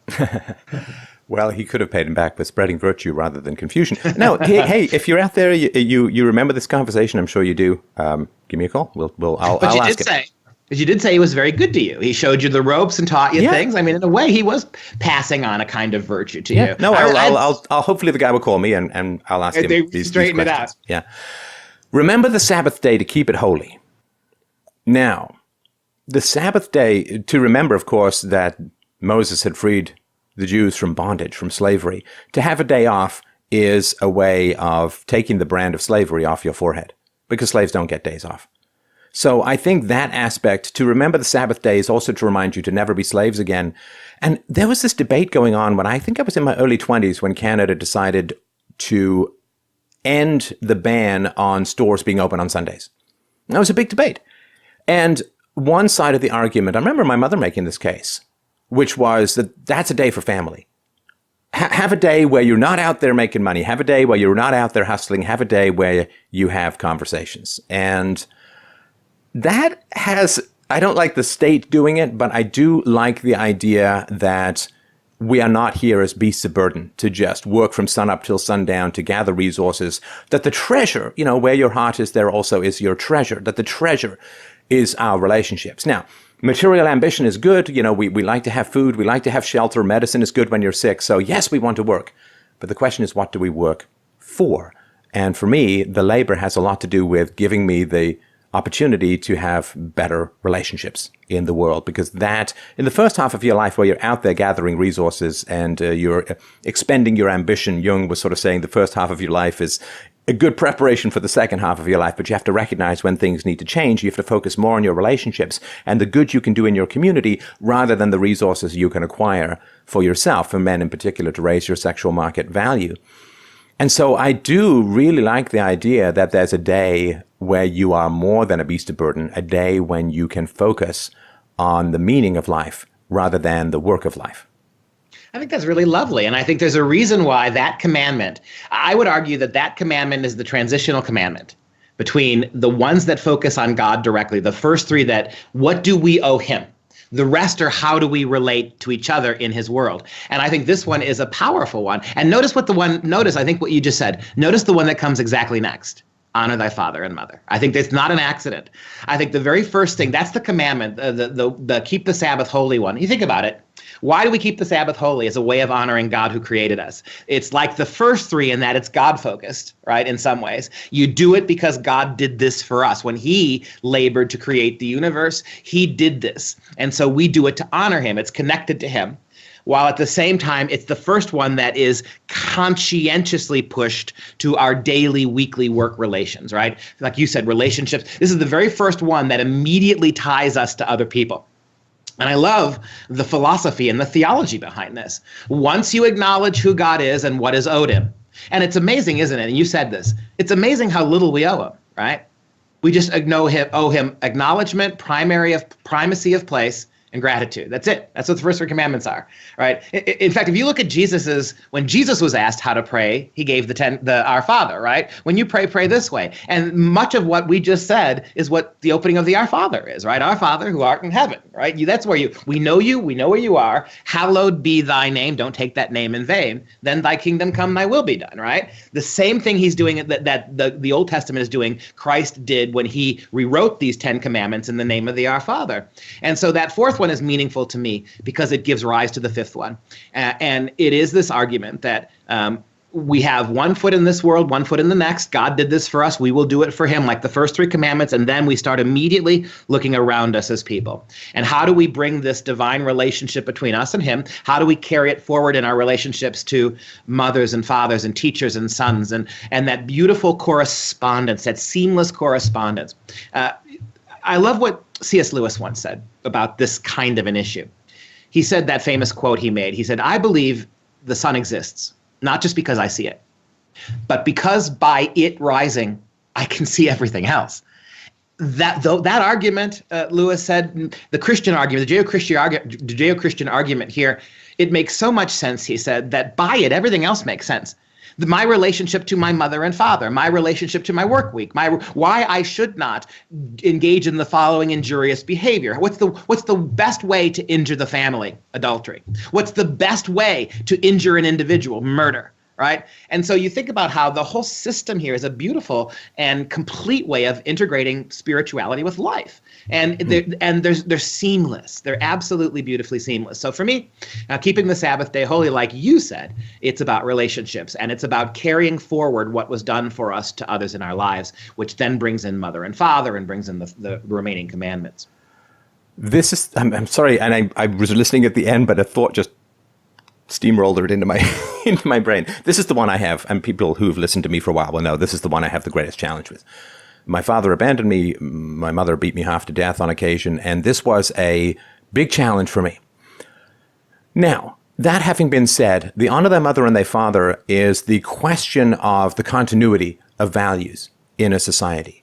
Well, he could have paid him back with spreading virtue rather than confusion. No, hey, if you're out there, you remember this conversation, I'm sure you do. Give me a call. I'll ask it. But you did say he was very good to you. He showed you the ropes and taught you things. I mean, in a way, he was passing on a kind of virtue to you. No, I'll hopefully the guy will call me and I'll ask him these questions. It out. Yeah. Remember the Sabbath day to keep it holy. Now, the Sabbath day, to remember, of course, that Moses had freed the Jews from bondage, from slavery. To have a day off is a way of taking the brand of slavery off your forehead, because slaves don't get days off. So I think that aspect, to remember the Sabbath day, is also to remind you to never be slaves again. And there was this debate going on when I think I was in my early 20s when Canada decided to end the ban on stores being open on Sundays. That was a big debate. And one side of the argument, I remember my mother making this case, which was that that's a day for family. Have a day where you're not out there making money. Have a day where you're not out there hustling. Have a day where you have conversations. And that has, I don't like the state doing it, but I do like the idea that we are not here as beasts of burden to just work from sun up till sundown to gather resources, that the treasure, where your heart is, there also is your treasure, that the treasure is our relationships. Now, material ambition is good. We like to have food. We like to have shelter. Medicine is good when you're sick. So yes, we want to work. But the question is, what do we work for? And for me, the labor has a lot to do with giving me the opportunity to have better relationships in the world, because that, in the first half of your life where you're out there gathering resources and you're expending your ambition, Jung was sort of saying the first half of your life is a good preparation for the second half of your life, but you have to recognize when things need to change. You have to focus more on your relationships and the good you can do in your community rather than the resources you can acquire for yourself, for men in particular, to raise your sexual market value. And so I do really like the idea that there's a day where you are more than a beast of burden, a day when you can focus on the meaning of life rather than the work of life. I think that's really lovely. And I think there's a reason why that commandment, I would argue that commandment is the transitional commandment between the ones that focus on God directly, the first three that, what do we owe him? The rest are how do we relate to each other in his world. And I think this one is a powerful one. And notice I think what you just said. Notice the one that comes exactly next. Honor thy father and mother. I think that's not an accident. I think the very first thing, that's the commandment, the keep the Sabbath holy one. You think about it. Why do we keep the Sabbath holy? As a way of honoring God who created us. It's like the first three in that it's God-focused, right, in some ways. You do it because God did this for us. When he labored to create the universe, he did this. And so we do it to honor him. It's connected to him. While at the same time, it's the first one that is conscientiously pushed to our daily, weekly work relations, right? Like you said, relationships. This is the very first one that immediately ties us to other people. And I love the philosophy and the theology behind this. Once you acknowledge who God is and what is owed him, and it's amazing, isn't it? And you said this, it's amazing how little we owe him, right? We just owe him acknowledgement, primacy of place, and gratitude. That's it. That's what the first three commandments are, right? In fact, if you look at when Jesus was asked how to pray, he gave the Our Father, right? When you pray, pray this way. And much of what we just said is what the opening of the Our Father is, right? Our Father who art in heaven, right? That's where we know where you are. Hallowed be thy name. Don't take that name in vain. Then thy kingdom come, thy will be done, right? The same thing he's doing that the Old Testament is doing, Christ did when he rewrote these 10 commandments in the name of the Our Father. And so that fourth one is meaningful to me because it gives rise to the fifth one. And it is this argument that we have one foot in this world, one foot in the next. God did this for us. We will do it for him, like the first three commandments. And then we start immediately looking around us as people. And how do we bring this divine relationship between us and him? How do we carry it forward in our relationships to mothers and fathers and teachers and sons and that beautiful correspondence, that seamless correspondence? I love what C.S. Lewis once said about this kind of an issue. He said that famous quote he made. He said, I believe the sun exists, not just because I see it, but because by it rising, I can see everything else. That argument, Lewis said, the Christian argument, the Judeo-Christian argument here, it makes so much sense, he said, that by it, everything else makes sense. My relationship to my mother and father, my relationship to my work week, why I should not engage in the following injurious behavior. What's the best way to injure the family? Adultery. What's the best way to injure an individual? Murder. Right? And so you think about how the whole system here is a beautiful and complete way of integrating spirituality with life. And they're seamless. They're absolutely beautifully seamless. So for me, keeping the Sabbath day holy, like you said, it's about relationships and it's about carrying forward what was done for us to others in our lives, which then brings in mother and father and brings in the remaining commandments. I'm sorry, and I was listening at the end, but a thought just steamrolled it into my brain. This is the one I have, and people who've listened to me for a while will know this is the one I have the greatest challenge with. My father abandoned me. My mother beat me half to death on occasion. And this was a big challenge for me. Now, that having been said, the honor thy mother and thy father is the question of the continuity of values in a society.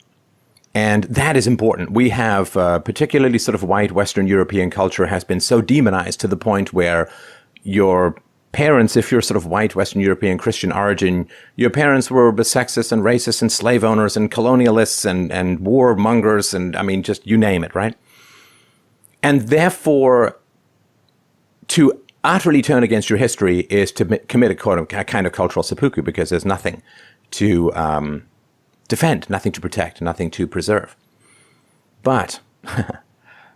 And that is important. We have, particularly sort of white Western European culture has been so demonized to the point where your parents, if you're sort of white Western European Christian origin, your parents were sexist and racist and slave owners and colonialists and war mongers and, I mean, just you name it, right? And therefore, to utterly turn against your history is to commit a kind of cultural seppuku, because there's nothing to defend, nothing to protect, nothing to preserve. But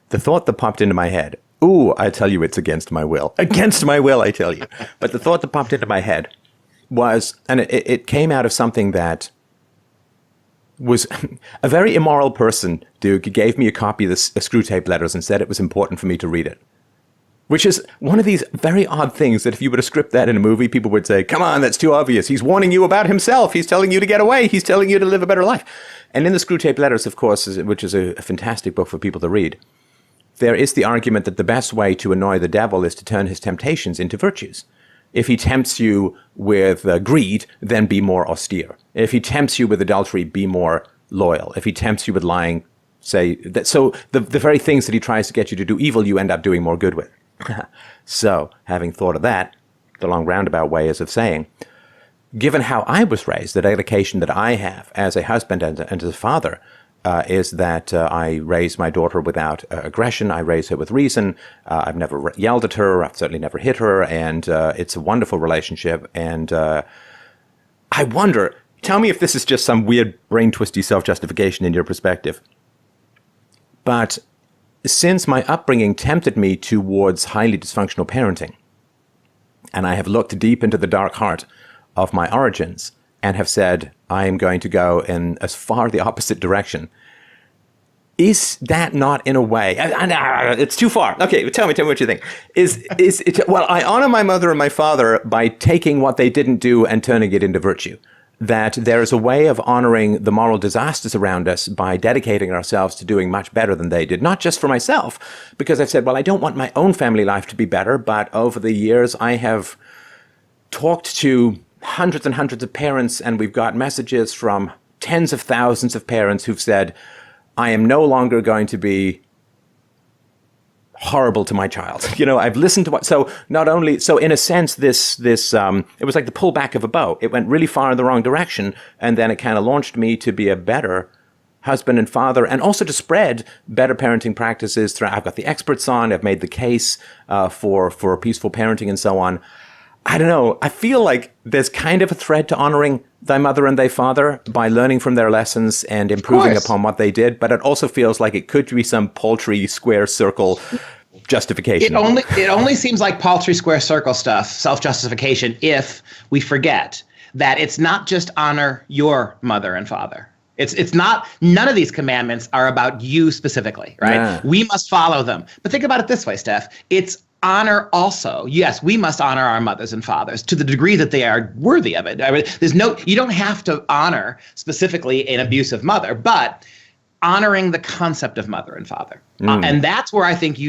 the thought that popped into my head, ooh, I tell you, it's against my will. Against my will, I tell you. But the thought that popped into my head was, and it came out of something that was a very immoral person, Duke, gave me a copy of the Screw Tape Letters and said it was important for me to read it. Which is one of these very odd things that if you were to script that in a movie, people would say, come on, that's too obvious. He's warning you about himself. He's telling you to get away. He's telling you to live a better life. And in the Screw Tape Letters, of course, which is a fantastic book for people to read, there is the argument that the best way to annoy the devil is to turn his temptations into virtues. If he tempts you with greed, then be more austere. If he tempts you with adultery, be more loyal. If he tempts you with lying, say that. So the very things that he tries to get you to do evil, you end up doing more good with. So, having thought of that, the long roundabout way is of saying, given how I was raised, the dedication that I have as a husband and as a father is that I raise my daughter without aggression. I raise her with reason. I've never yelled at her. I've certainly never hit her. And it's a wonderful relationship. And I wonder, tell me if this is just some weird brain-twisty self-justification in your perspective. But since my upbringing tempted me towards highly dysfunctional parenting, and I have looked deep into the dark heart of my origins and have said, I am going to go in as far the opposite direction, is that not in a way, it's too far. Okay, tell me what you think. Well, I honor my mother and my father by taking what they didn't do and turning it into virtue. That there is a way of honoring the moral disasters around us by dedicating ourselves to doing much better than they did. Not just for myself, because I've said, well, I don't want my own family life to be better, but over the years I have talked to hundreds and hundreds of parents, and we've got messages from tens of thousands of parents who've said, I am no longer going to be horrible to my child. You know, I've listened to what, so in a sense, this it was like the pullback of a bow. It went really far in the wrong direction, and then it kind of launched me to be a better husband and father, and also to spread better parenting practices through. I've got the experts on, I've made the case for peaceful parenting and so on. I don't know, I feel like there's kind of a thread to honoring thy mother and thy father by learning from their lessons and improving upon what they did, but it also feels like it could be some paltry square circle justification. It only seems like paltry square circle stuff, self-justification, if we forget that it's not just honor your mother and father. It's not, none of these commandments are about you specifically, right? Yeah. We must follow them. But think about it this way, Steph. It's honor also. Yes, we must honor our mothers and fathers to the degree that they are worthy of it. I mean, you don't have to honor specifically an abusive mother, but honoring the concept of mother and father. And that's where I think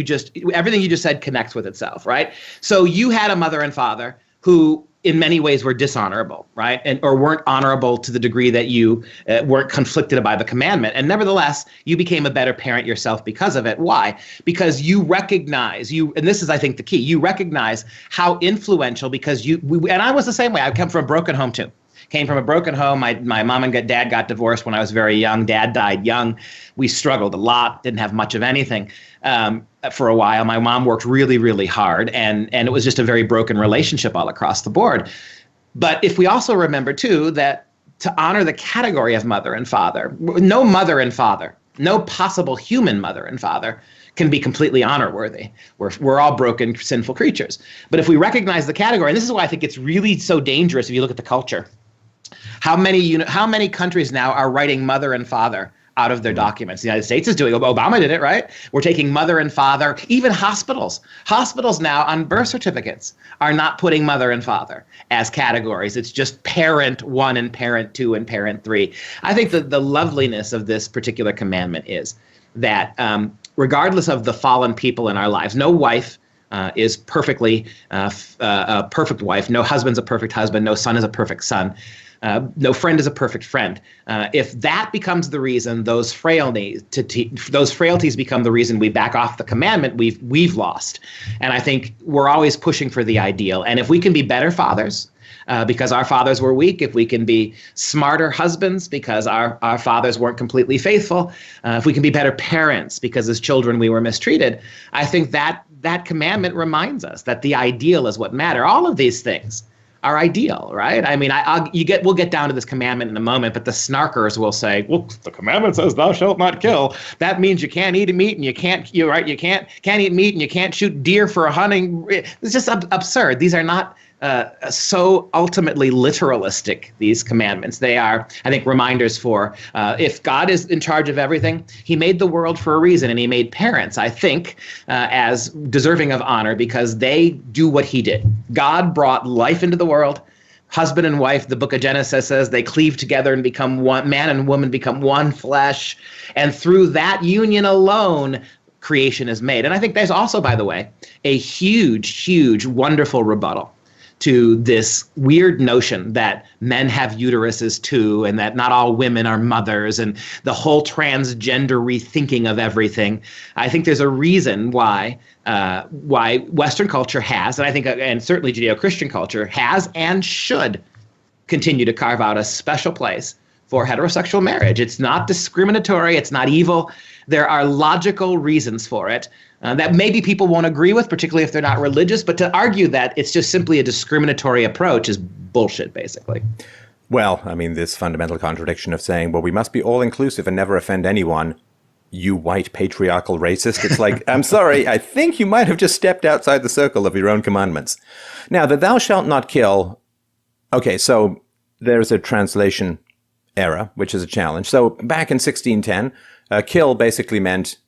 everything you just said connects with itself, right? So you had a mother and father who in many ways were dishonorable, right? Or weren't honorable to the degree that you weren't conflicted by the commandment. And nevertheless, you became a better parent yourself because of it. Why? Because you recognize, and this is, I think, the key, you recognize how influential, because and I was the same way. I come from a broken home too. Came from a broken home. My mom and dad got divorced when I was very young. Dad died young. We struggled a lot, didn't have much of anything for a while. My mom worked really, really hard, and it was just a very broken relationship all across the board. But if we also remember, too, that to honor the category of mother and father, no mother and father, no possible human mother and father can be completely honor-worthy. We're all broken, sinful creatures. But if we recognize the category, and this is why I think it's really so dangerous if you look at the culture. How many countries now are writing mother and father out of their documents. The United States is doing it. Obama did it, right? We're taking mother and father, even hospitals. Hospitals now on birth certificates are not putting mother and father as categories. It's just parent 1 and parent 2 and parent 3. I think the loveliness of this particular commandment is that regardless of the fallen people in our lives, no wife is perfectly a perfect wife. No husband's a perfect husband. No son is a perfect son. No friend is a perfect friend. If that becomes the reason, those frailties become the reason we back off the commandment, we've lost. And I think we're always pushing for the ideal. And if we can be better fathers, because our fathers were weak, if we can be smarter husbands because our fathers weren't completely faithful, if we can be better parents because as children we were mistreated, I think that commandment reminds us that the ideal is what matters. All of these things are ideal, right? I mean, we'll get down to this commandment in a moment, but the snarkers will say, "Well, the commandment says thou shalt not kill. That means you can't eat meat and you can't eat meat and you can't shoot deer for hunting." It's just absurd. These are not so ultimately literalistic, these commandments. They are, I think, reminders for if God is in charge of everything, he made the world for a reason, and he made parents, I think, as deserving of honor because they do what he did. God brought life into the world. Husband and wife, the book of Genesis says, they cleave together and become one. Man and woman become one flesh. And through that union alone, creation is made. And I think there's also, by the way, a huge, huge, wonderful rebuttal to this weird notion that men have uteruses too, and that not all women are mothers, and the whole transgender rethinking of everything. I think there's a reason why Western culture has, and I think, and certainly Judeo-Christian culture has and should continue to carve out a special place for heterosexual marriage. It's not discriminatory. It's not evil. There are logical reasons for it that maybe people won't agree with, particularly if they're not religious. But to argue that it's just simply a discriminatory approach is bullshit, basically. Well, I mean, this fundamental contradiction of saying, well, we must be all-inclusive and never offend anyone, you white patriarchal racist. It's like, I'm sorry, I think you might have just stepped outside the circle of your own commandments. Now, the thou shalt not kill, okay, so there's a translation error, which is a challenge. So back in 1610, kill basically meant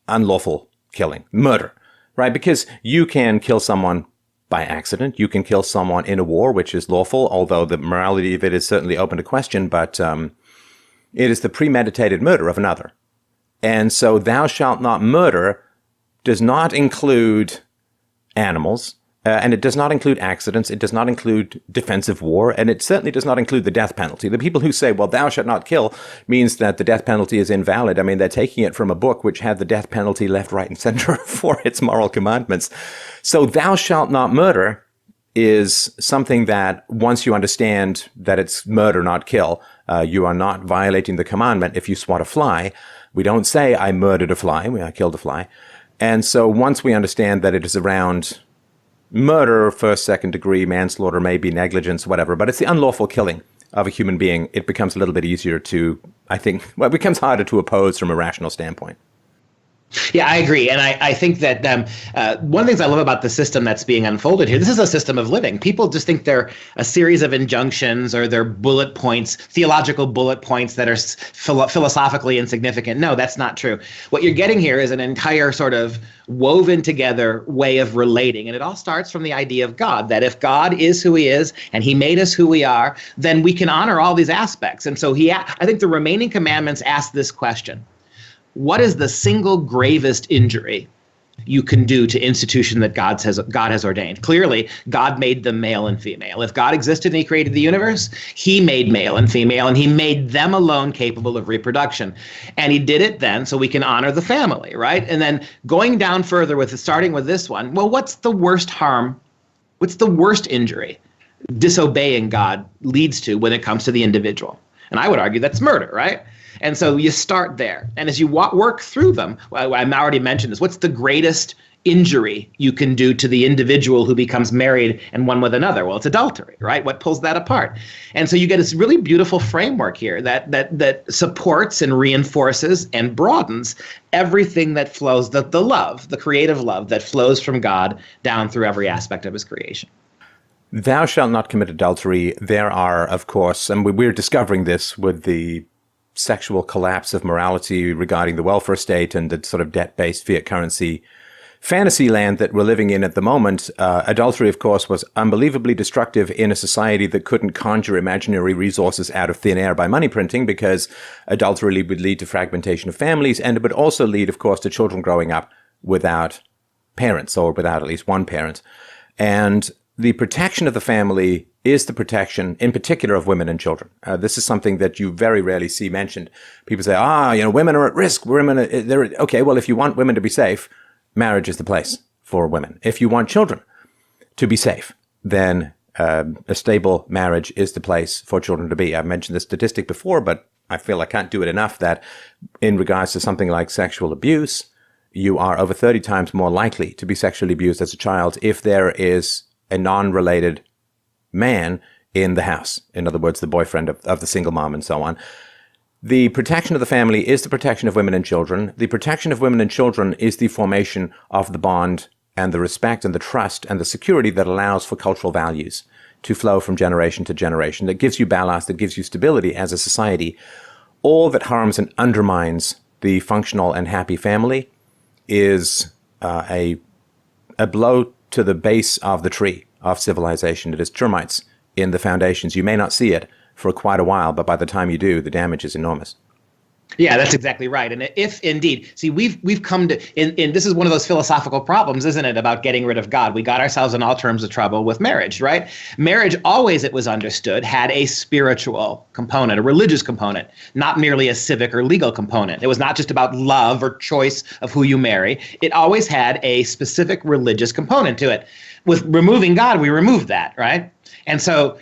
unlawful killing, murder, right? Because you can kill someone by accident. You can kill someone in a war, which is lawful, although the morality of it is certainly open to question, but it is the premeditated murder of another. And so thou shalt not murder does not include animals, and it does not include accidents. It does not include defensive war, and it certainly does not include the death penalty. The people who say, well, thou shalt not kill means that the death penalty is invalid. I mean, they're taking it from a book which had the death penalty left, right, and center for its moral commandments. So thou shalt not murder is something that once you understand that it's murder, not kill, you are not violating the commandment if you swat a fly. We don't say, I murdered a fly, I killed a fly. And so once we understand that it is around murder, first, second degree, manslaughter, maybe negligence, whatever, but it's the unlawful killing of a human being, it becomes a little bit easier to, I think, well, it becomes harder to oppose from a rational standpoint. Yeah, I agree. And I think that one of the things I love about the system that's being unfolded here, this is a system of living. People just think they're a series of injunctions or they're bullet points, theological bullet points that are philosophically insignificant. No, that's not true. What you're getting here is an entire sort of woven together way of relating. And it all starts from the idea of God, that if God is who he is and he made us who we are, then we can honor all these aspects. And so I think the remaining commandments ask this question. What is the single gravest injury you can do to institution that God has ordained? Clearly, God made them male and female. If God existed and he created the universe, he made male and female, and he made them alone capable of reproduction. And he did it then so we can honor the family, right? And then going down further starting with this one, well, what's the worst harm? What's the worst injury disobeying God leads to when it comes to the individual? And I would argue that's murder, right? And so you start there. And as you work through them, I already mentioned this, what's the greatest injury you can do to the individual who becomes married and one with another? Well, it's adultery, right? What pulls that apart? And so you get this really beautiful framework here that supports and reinforces and broadens everything that flows, the love, the creative love that flows from God down through every aspect of his creation. Thou shalt not commit adultery. There are, of course, and we're discovering this with the sexual collapse of morality regarding the welfare state and the sort of debt-based fiat currency fantasy land that we're living in at the moment, adultery, of course, was unbelievably destructive in a society that couldn't conjure imaginary resources out of thin air by money printing, because adultery would lead to fragmentation of families, and it would also lead, of course, to children growing up without parents, or without at least one parent. And the protection of the family is the protection, in particular, of women and children. This is something that you very rarely see mentioned. People say, women are at risk. Okay, well, if you want women to be safe, marriage is the place for women. If you want children to be safe, then a stable marriage is the place for children to be. I've mentioned this statistic before, but I feel I can't do it enough, that in regards to something like sexual abuse, you are over 30 times more likely to be sexually abused as a child if there is a non-related man in the house. In other words, the boyfriend of the single mom and so on. The protection of the family is the protection of women and children. The protection of women and children is the formation of the bond and the respect and the trust and the security that allows for cultural values to flow from generation to generation, that gives you ballast, that gives you stability as a society. All that harms and undermines the functional and happy family is a blow to the base of the tree of civilization. It is termites in the foundations. You may not see it for quite a while, but by the time you do, the damage is enormous. Yeah, that's exactly right. And if indeed, see, we've come to, in this is one of those philosophical problems, isn't it, about getting rid of God? We got ourselves in all terms of trouble with marriage, right? Marriage always, it was understood, had a spiritual component, a religious component, not merely a civic or legal component. It was not just about love or choice of who you marry. It always had a specific religious component to it. With removing God, we removed that, right? And so,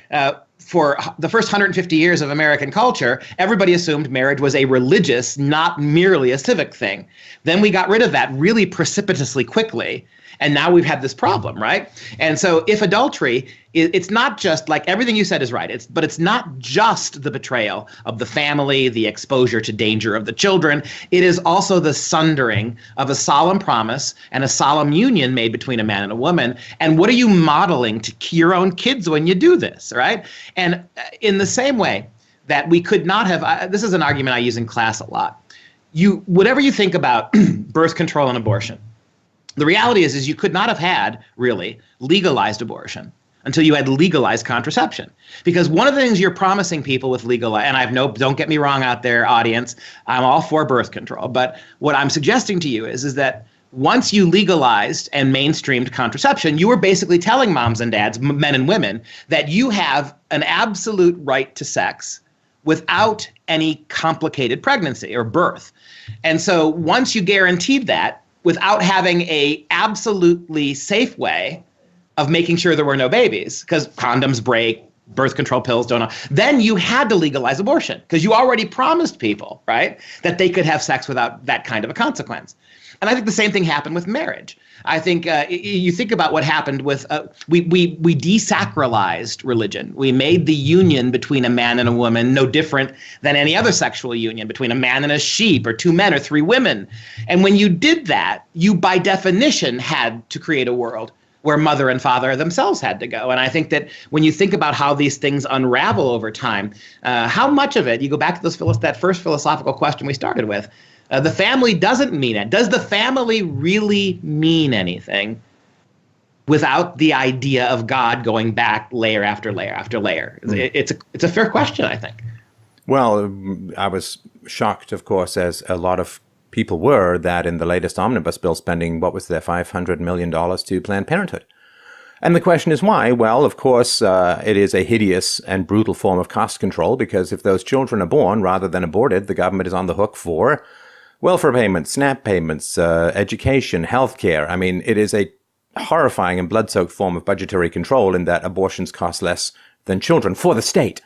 for the first 150 years of American culture, everybody assumed marriage was a religious, not merely a civic thing. Then we got rid of that really precipitously quickly. And now we've had this problem, right? And so if adultery, it's not just like everything you said is right, but it's not just the betrayal of the family, the exposure to danger of the children. It is also the sundering of a solemn promise and a solemn union made between a man and a woman. And what are you modeling to your own kids when you do this, right? And in the same way that we could not have, this is an argument I use in class a lot. Whatever you think about birth control and abortion, the reality is you could not have had, really, legalized abortion until you had legalized contraception. Because one of the things you're promising people with and don't get me wrong out there, audience, I'm all for birth control. But what I'm suggesting to you is that once you legalized and mainstreamed contraception, you were basically telling moms and dads, men and women, that you have an absolute right to sex without any complicated pregnancy or birth. And so once you guaranteed that, without having a absolutely safe way of making sure there were no babies, because condoms break, birth control pills don't, then you had to legalize abortion because you already promised people, right, that they could have sex without that kind of a consequence. And I think the same thing happened with marriage. I think you think about what happened with, we desacralized religion. We made the union between a man and a woman no different than any other sexual union between a man and a sheep or two men or three women. And when you did that, you by definition had to create a world where mother and father themselves had to go. And I think that when you think about how these things unravel over time, how much of it, you go back to that first philosophical question we started with, the family doesn't mean it. Does the family really mean anything without the idea of God going back layer after layer after layer? It's a fair question, I think. Well, I was shocked, of course, as a lot of people were, that in the latest omnibus bill spending, what was there, $500 million to Planned Parenthood. And the question is why? Well, of course, it is a hideous and brutal form of cost control, because if those children are born rather than aborted, the government is on the hook for welfare payments, SNAP payments, education, healthcare. I mean, it is a horrifying and blood-soaked form of budgetary control in that abortions cost less than children for the state.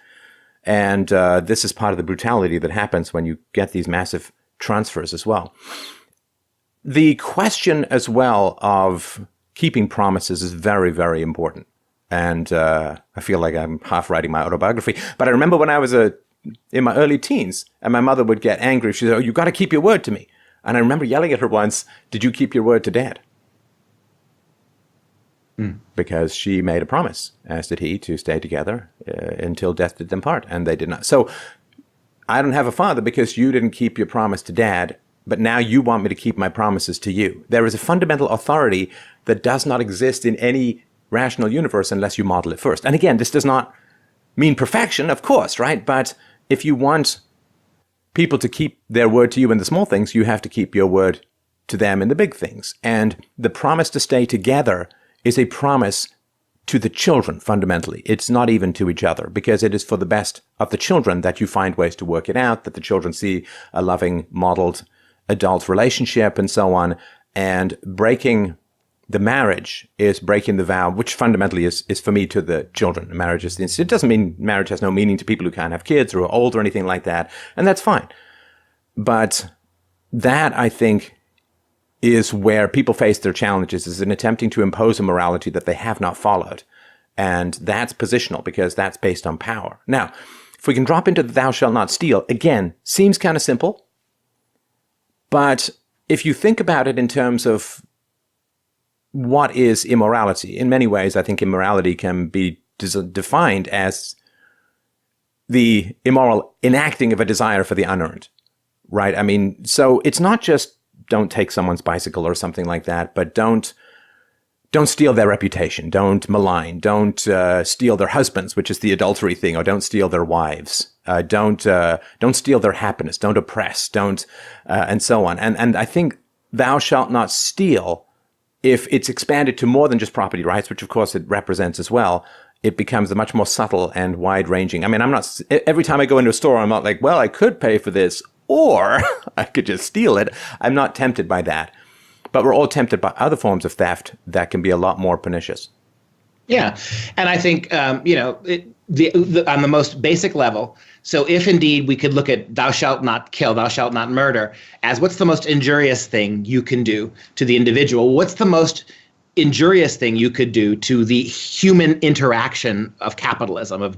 And this is part of the brutality that happens when you get these massive transfers as well. The question as well of keeping promises is very, very important. And I feel like I'm half writing my autobiography. But I remember when I was in my early teens, and my mother would get angry. She said, "Oh, you got to keep your word to me." And I remember yelling at her once, "Did you keep your word to Dad?" Because she made a promise, as did he, to stay together until death did them part, and they did not. So I don't have a father because you didn't keep your promise to dad, but now you want me to keep my promises to you. There is a fundamental authority that does not exist in any rational universe unless you model it first. And again, this does not mean perfection, of course, right? But if you want people to keep their word to you in the small things, you have to keep your word to them in the big things. And the promise to stay together is a promise to the children, fundamentally. It's not even to each other, because it is for the best of the children that you find ways to work it out, that the children see a loving, modeled adult relationship and so on. And breaking the marriage is breaking the vow, which fundamentally is for me to the children. Marriage is it doesn't mean marriage has no meaning to people who can't have kids or are old or anything like that. And that's fine. But that, I think, is where people face their challenges, is in attempting to impose a morality that they have not followed. And that's positional, because that's based on power. Now, if we can drop into the thou shalt not steal, again, seems kind of simple. But if you think about it in terms of what is immorality, in many ways, I think immorality can be defined as the immoral enacting of a desire for the unearned, right? I mean, so it's not just don't take someone's bicycle or something like that, but don't steal their reputation, don't malign, don't steal their husbands, which is the adultery thing, or don't steal their wives, don't steal their happiness, don't oppress, don't and so on. And I think thou shalt not steal, if it's expanded to more than just property rights, which of course it represents as well, it becomes a much more subtle and wide-ranging. I mean, I'm not, every time I go into a store, I'm not like, well, I could pay for this, or I could just steal it. I'm not tempted by that. But we're all tempted by other forms of theft that can be a lot more pernicious. Yeah. And I think, on the most basic level, so if indeed we could look at thou shalt not kill, thou shalt not murder, as what's the most injurious thing you can do to the individual? What's the most injurious thing you could do to the human interaction of capitalism, of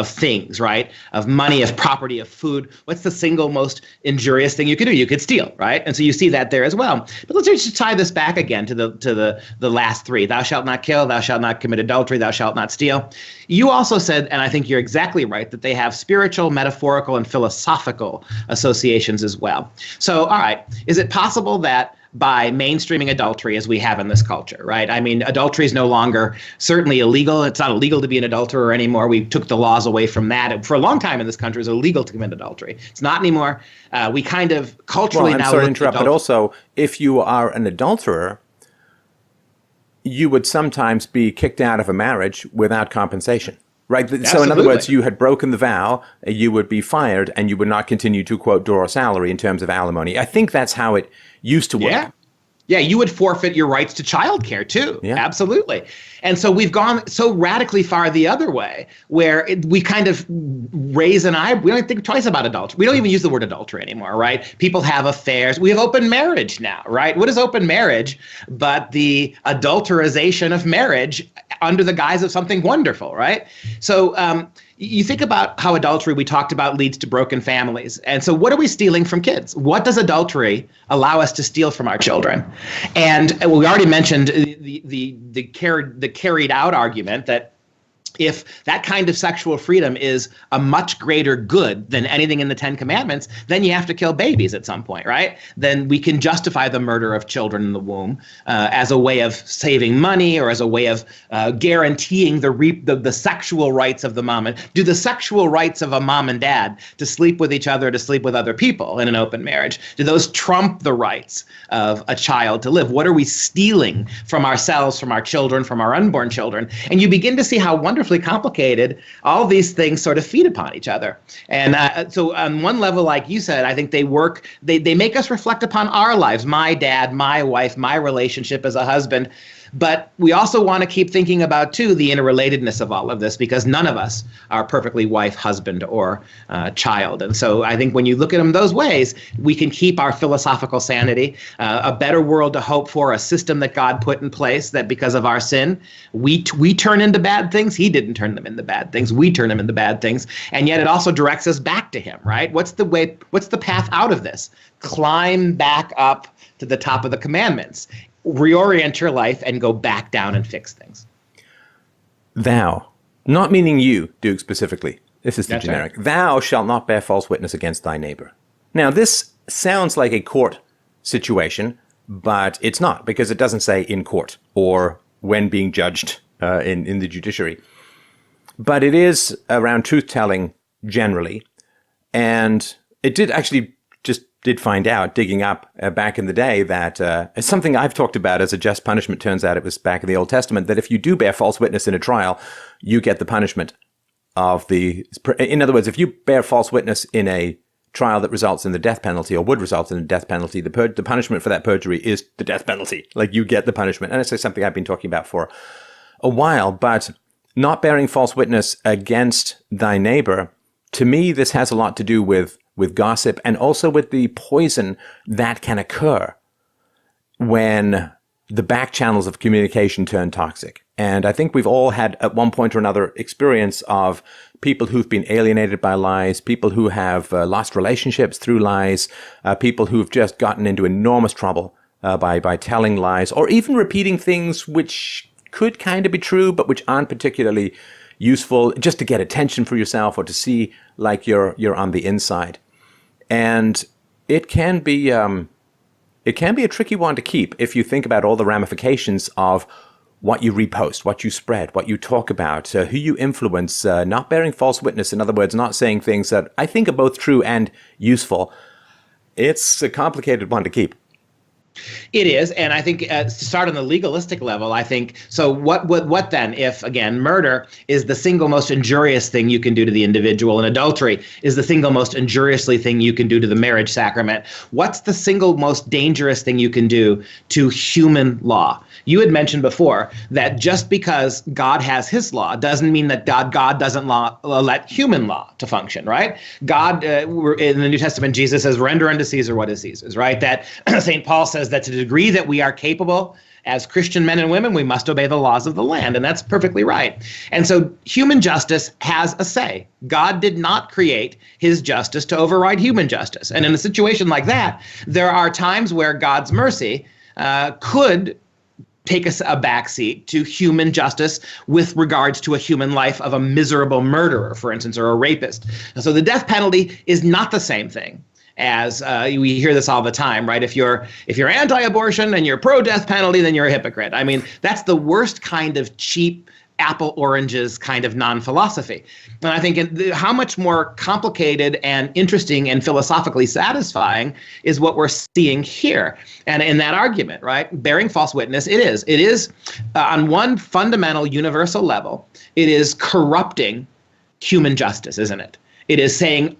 things, right? Of money, of property, of food. What's the single most injurious thing you could do? You could steal, right? And so you see that there as well. But let's just tie this back again to the last three. Thou shalt not kill, thou shalt not commit adultery, thou shalt not steal. You also said, and I think you're exactly right, that they have spiritual, metaphorical, and philosophical associations as well. So, all right, is it possible that by mainstreaming adultery as we have in this culture, right? I mean, adultery is no longer certainly illegal. It's not illegal to be an adulterer anymore. We took the laws away from that. For a long time in this country, it was illegal to commit adultery. It's not anymore. We kind of culturally now. I'm sorry to interrupt, but also, if you are an adulterer, you would sometimes be kicked out of a marriage without compensation. Right. So Absolutely. in other words, you had broken the vow, you would be fired, and you would not continue to, quote, draw a salary in terms of alimony. I think that's how it used to work. Yeah. Yeah, you would forfeit your rights to childcare too. Yeah. Absolutely. And so we've gone so radically far the other way, where we kind of raise an eye. We don't think twice about adultery. We don't even use the word adultery anymore, right? People have affairs. We have open marriage now, right? What is open marriage but the adulterization of marriage under the guise of something wonderful, right? So you think about how adultery, we talked about, leads to broken families. And so what are we stealing from kids? What does adultery allow us to steal from our children? And we already mentioned the carried out argument that if that kind of sexual freedom is a much greater good than anything in the Ten Commandments, then you have to kill babies at some point, right? Then we can justify the murder of children in the womb as a way of saving money, or as a way of guaranteeing the sexual rights of the mom. And do the sexual rights of a mom and dad to sleep with each other, to sleep with other people in an open marriage, do those trump the rights of a child to live? What are we stealing from ourselves, from our children, from our unborn children? And you begin to see how wonderfully complicated all these things sort of feed upon each other. And so on one level, like you said, I think they make us reflect upon our lives, my dad, my wife, my relationship as a husband. But we also want to keep thinking about, too, the interrelatedness of all of this, because none of us are perfectly wife, husband, or child. And so I think when you look at them those ways, we can keep our philosophical sanity, a better world to hope for, a system that God put in place that because of our sin, we turn into bad things. He didn't turn them into bad things. We turn them into bad things. And yet it also directs us back to him, right? What's the path out of this? Climb back up to the top of the commandments. Reorient your life and go back down and fix things. Thou, not meaning you, Duke, specifically, This is the That's generic. right. Thou shalt not bear false witness against thy neighbor. Now, this sounds like a court situation, but it's not, because it doesn't say in court or when being judged in the judiciary. But it is around truth-telling generally. And it did find out, digging up back in the day, that it's something I've talked about as a just punishment. Turns out it was back in the Old Testament, that if you do bear false witness in a trial, you get the punishment of the... In other words, if you bear false witness in a trial that results in the death penalty, or would result in the death penalty, the punishment for that perjury is the death penalty. Like, you get the punishment. And it's something I've been talking about for a while. But not bearing false witness against thy neighbor, to me, this has a lot to do with gossip, and also with the poison that can occur when the back channels of communication turn toxic. And I think we've all had, at one point or another, experience of people who've been alienated by lies, people who have lost relationships through lies, people who've just gotten into enormous trouble by telling lies, or even repeating things which could kind of be true, but which aren't particularly useful, just to get attention for yourself or to see like you're on the inside. And it can be a tricky one to keep if you think about all the ramifications of what you repost, what you spread, what you talk about, who you influence, not bearing false witness. In other words, not saying things that I think are both true and useful. It's a complicated one to keep. It is, and I think to start on the legalistic level, I think, so what then if, again, murder is the single most injurious thing you can do to the individual, and adultery is the single most injuriously thing you can do to the marriage sacrament? What's the single most dangerous thing you can do to human law? You had mentioned before that just because God has his law doesn't mean that God doesn't let human law to function, right? God, in the New Testament, Jesus says, render unto Caesar what is Caesar's, right? That St. Paul says that to the degree that we are capable as Christian men and women, we must obey the laws of the land. And that's perfectly right. And so human justice has a say. God did not create his justice to override human justice. And in a situation like that, there are times where God's mercy could take us a backseat to human justice with regards to a human life of a miserable murderer, for instance, or a rapist. And so the death penalty is not the same thing as we hear this all the time, right? If you're anti-abortion and you're pro-death penalty, then you're a hypocrite. I mean, that's the worst kind of cheap apple oranges kind of non-philosophy. And I think how much more complicated and interesting and philosophically satisfying is what we're seeing here. And in that argument, right, bearing false witness, it is on one fundamental universal level, it is corrupting human justice, isn't it? It is saying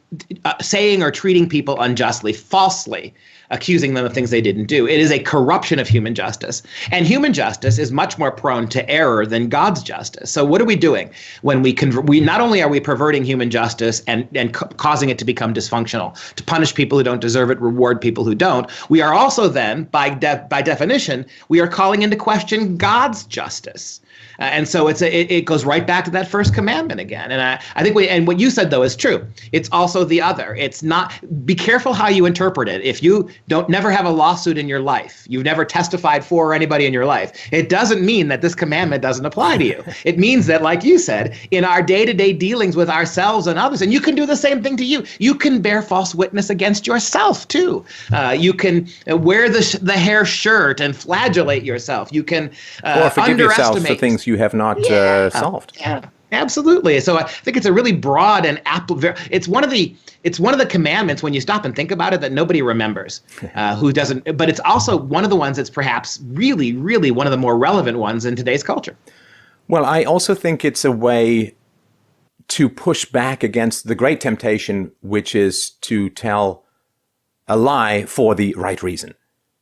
or treating people unjustly, falsely, accusing them of things they didn't do. It is a corruption of human justice. And human justice is much more prone to error than God's justice. So what are we doing when we not only are we perverting human justice and causing it to become dysfunctional, to punish people who don't deserve it, reward people who don't, we are also then, by definition, we are calling into question God's justice. And so it goes right back to that first commandment again. And I think and what you said, though, is true. It's also the other. It's not, be careful how you interpret it. If you never have a lawsuit in your life, you've never testified for anybody in your life, it doesn't mean that this commandment doesn't apply to you. It means that, like you said, in our day-to-day dealings with ourselves and others, and you can do the same thing to you. You can bear false witness against yourself, too. You can wear the hair shirt and flagellate yourself. You can or forgive yourself for things you have not solved. Yeah, absolutely. So I think it's a really broad and it's one of the commandments, when you stop and think about it, that nobody remembers, who doesn't. But it's also one of the ones that's perhaps really, really one of the more relevant ones in today's culture. Well, I also think it's a way to push back against the great temptation, which is to tell a lie for the right reason.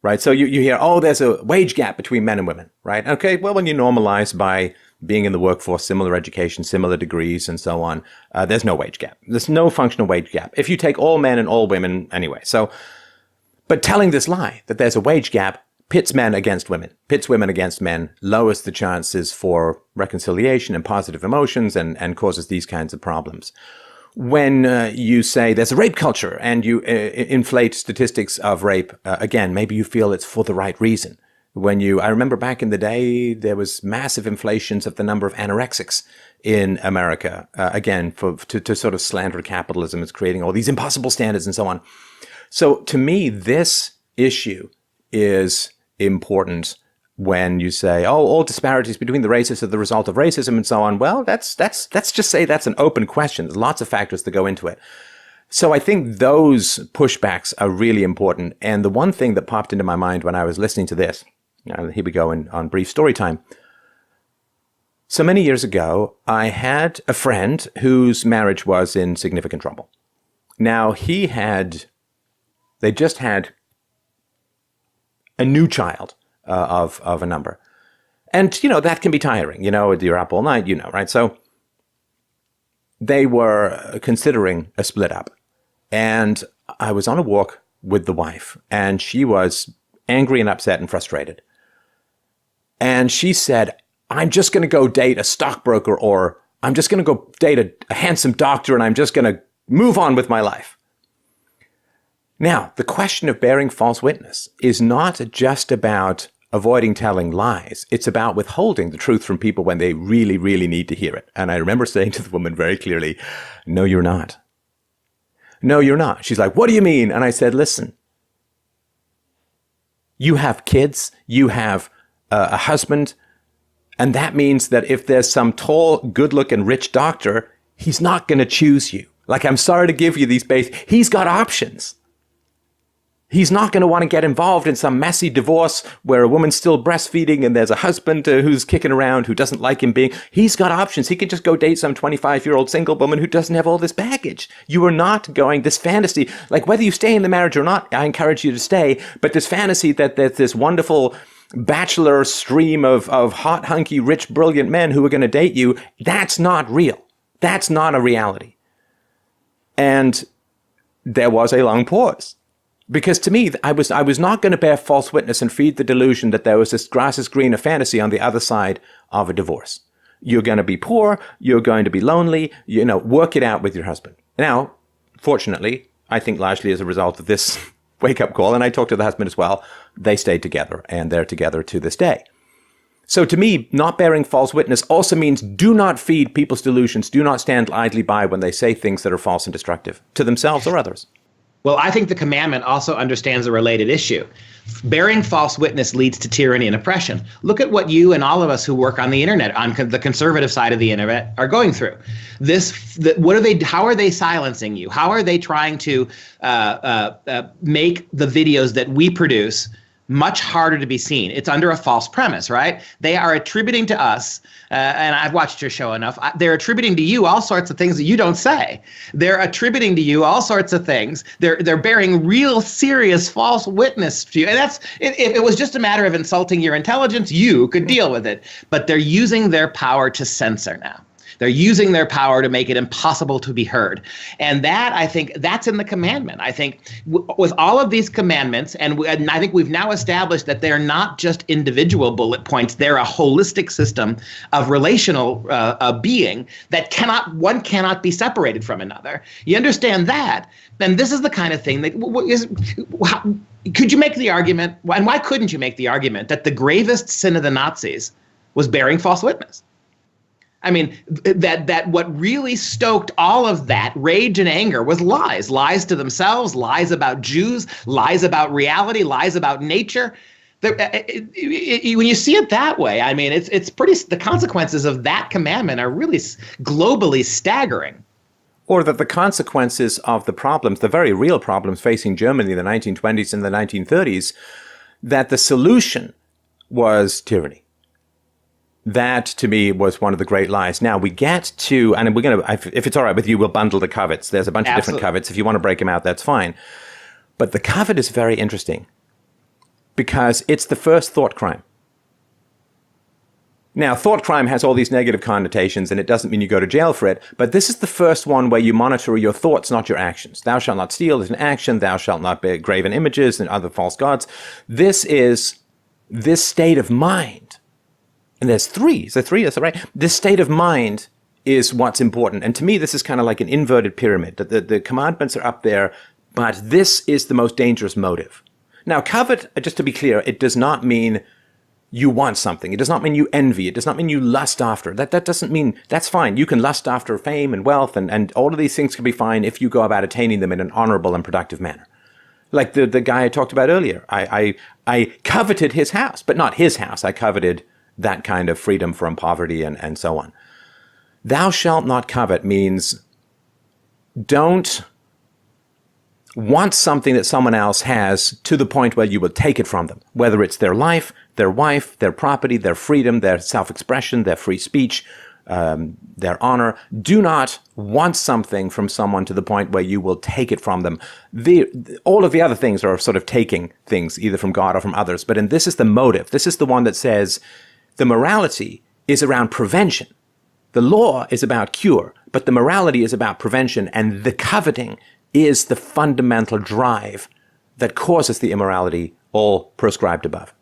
Right. So you hear, oh, there's a wage gap between men and women. Right. OK, well, when you normalize by being in the workforce, similar education, similar degrees and so on, there's no wage gap. There's no functional wage gap if you take all men and all women anyway. So but telling this lie that there's a wage gap pits men against women, pits women against men, lowers the chances for reconciliation and positive emotions and causes these kinds of problems. When you say there's a rape culture and you inflate statistics of rape, again, maybe you feel it's for the right reason. I remember back in the day, there was massive inflations of the number of anorexics in America, again, to sort of slander capitalism as creating all these impossible standards and so on. So to me, this issue is important when you say, oh, all disparities between the races are the result of racism and so on. Well, let's just say that's an open question. There's lots of factors that go into it. So I think those pushbacks are really important. And the one thing that popped into my mind when I was listening to this, here we go on brief story time. So many years ago, I had a friend whose marriage was in significant trouble. Now, they just had a new child of a number. And, that can be tiring. You're up all night, right? So they were considering a split up. And I was on a walk with the wife, and she was angry and upset and frustrated. And she said, I'm just going to go date a stockbroker, or I'm just going to go date a handsome doctor, and I'm just going to move on with my life. Now, the question of bearing false witness is not just about avoiding telling lies. It's about withholding the truth from people when they really, really need to hear it. And I remember saying to the woman very clearly, no, you're not. No, you're not. She's like, what do you mean? And I said, listen, you have kids, you have a husband, and that means that if there's some tall, good-looking, rich doctor, he's not going to choose you. Like, I'm sorry to give you these he's got options. He's not going to want to get involved in some messy divorce where a woman's still breastfeeding and there's a husband who's kicking around who doesn't like him being. He's got options. He could just go date some 25-year-old single woman who doesn't have all this baggage. You are not going, this fantasy, like whether you stay in the marriage or not, I encourage you to stay, but this fantasy that there's this wonderful bachelor stream of hot, hunky, rich, brilliant men who are going to date you, that's not real. That's not a reality. And there was a long pause. Because to me, I was not going to bear false witness and feed the delusion that there was this grass is greener fantasy on the other side of a divorce. You're going to be poor. You're going to be lonely. Work it out with your husband. Now, fortunately, I think largely as a result of this wake-up call, and I talked to the husband as well, they stayed together, and they're together to this day. So to me, not bearing false witness also means do not feed people's delusions. Do not stand idly by when they say things that are false and destructive to themselves or others. Well, I think the commandment also understands a related issue. Bearing false witness leads to tyranny and oppression. Look at what you and all of us who work on the internet, on the conservative side of the internet, are going through. How are they silencing you? How are they trying to make the videos that we produce much harder to be seen? It's under a false premise, right? They are attributing to us, and I've watched your show enough, they're attributing to you all sorts of things that you don't say. They're attributing to you all sorts of things. They're bearing real serious false witness to you. And if it was just a matter of insulting your intelligence, you could deal with it. But they're using their power to censor now. They're using their power to make it impossible to be heard. And that, I think, that's in the commandment. I think with all of these commandments, and I think we've now established that they're not just individual bullet points, they're a holistic system of relational being that one cannot be separated from another. You understand that? And this is the kind of thing that could you make the argument, and why couldn't you make the argument that the gravest sin of the Nazis was bearing false witness? I mean, that what really stoked all of that rage and anger was lies to themselves, lies about Jews, lies about reality, lies about nature. When you see it that way, I mean, it's pretty. The consequences of that commandment are really globally staggering. Or that the consequences of the problems, the very real problems facing Germany in the 1920s and the 1930s, that the solution was tyranny. That, to me, was one of the great lies. Now, we get to, and we're going to, if it's all right with you, we'll bundle the covets. There's a bunch of different covets. If you want to break them out, that's fine. But the covet is very interesting because it's the first thought crime. Now, thought crime has all these negative connotations, and it doesn't mean you go to jail for it, but this is the first one where you monitor your thoughts, not your actions. Thou shalt not steal is an action. Thou shalt not be graven images and other false gods. This is this state of mind. And there's three. Is there three? Is that right? This state of mind is what's important. And to me, this is kind of like an inverted pyramid. The commandments are up there, but this is the most dangerous motive. Now, covet, just to be clear, it does not mean you want something. It does not mean you envy. It does not mean you lust after. That doesn't mean, that's fine. You can lust after fame and wealth, and all of these things can be fine if you go about attaining them in an honorable and productive manner. Like the guy I talked about earlier. I coveted his house, but not his house. I coveted that kind of freedom from poverty and so on. Thou shalt not covet means don't want something that someone else has to the point where you will take it from them, whether it's their life, their wife, their property, their freedom, their self-expression, their free speech, their honor. Do not want something from someone to the point where you will take it from them. All of the other things are sort of taking things either from God or from others. But this is the motive. This is the one that says the morality is around prevention. The law is about cure, but the morality is about prevention, and the coveting is the fundamental drive that causes the immorality all prescribed above.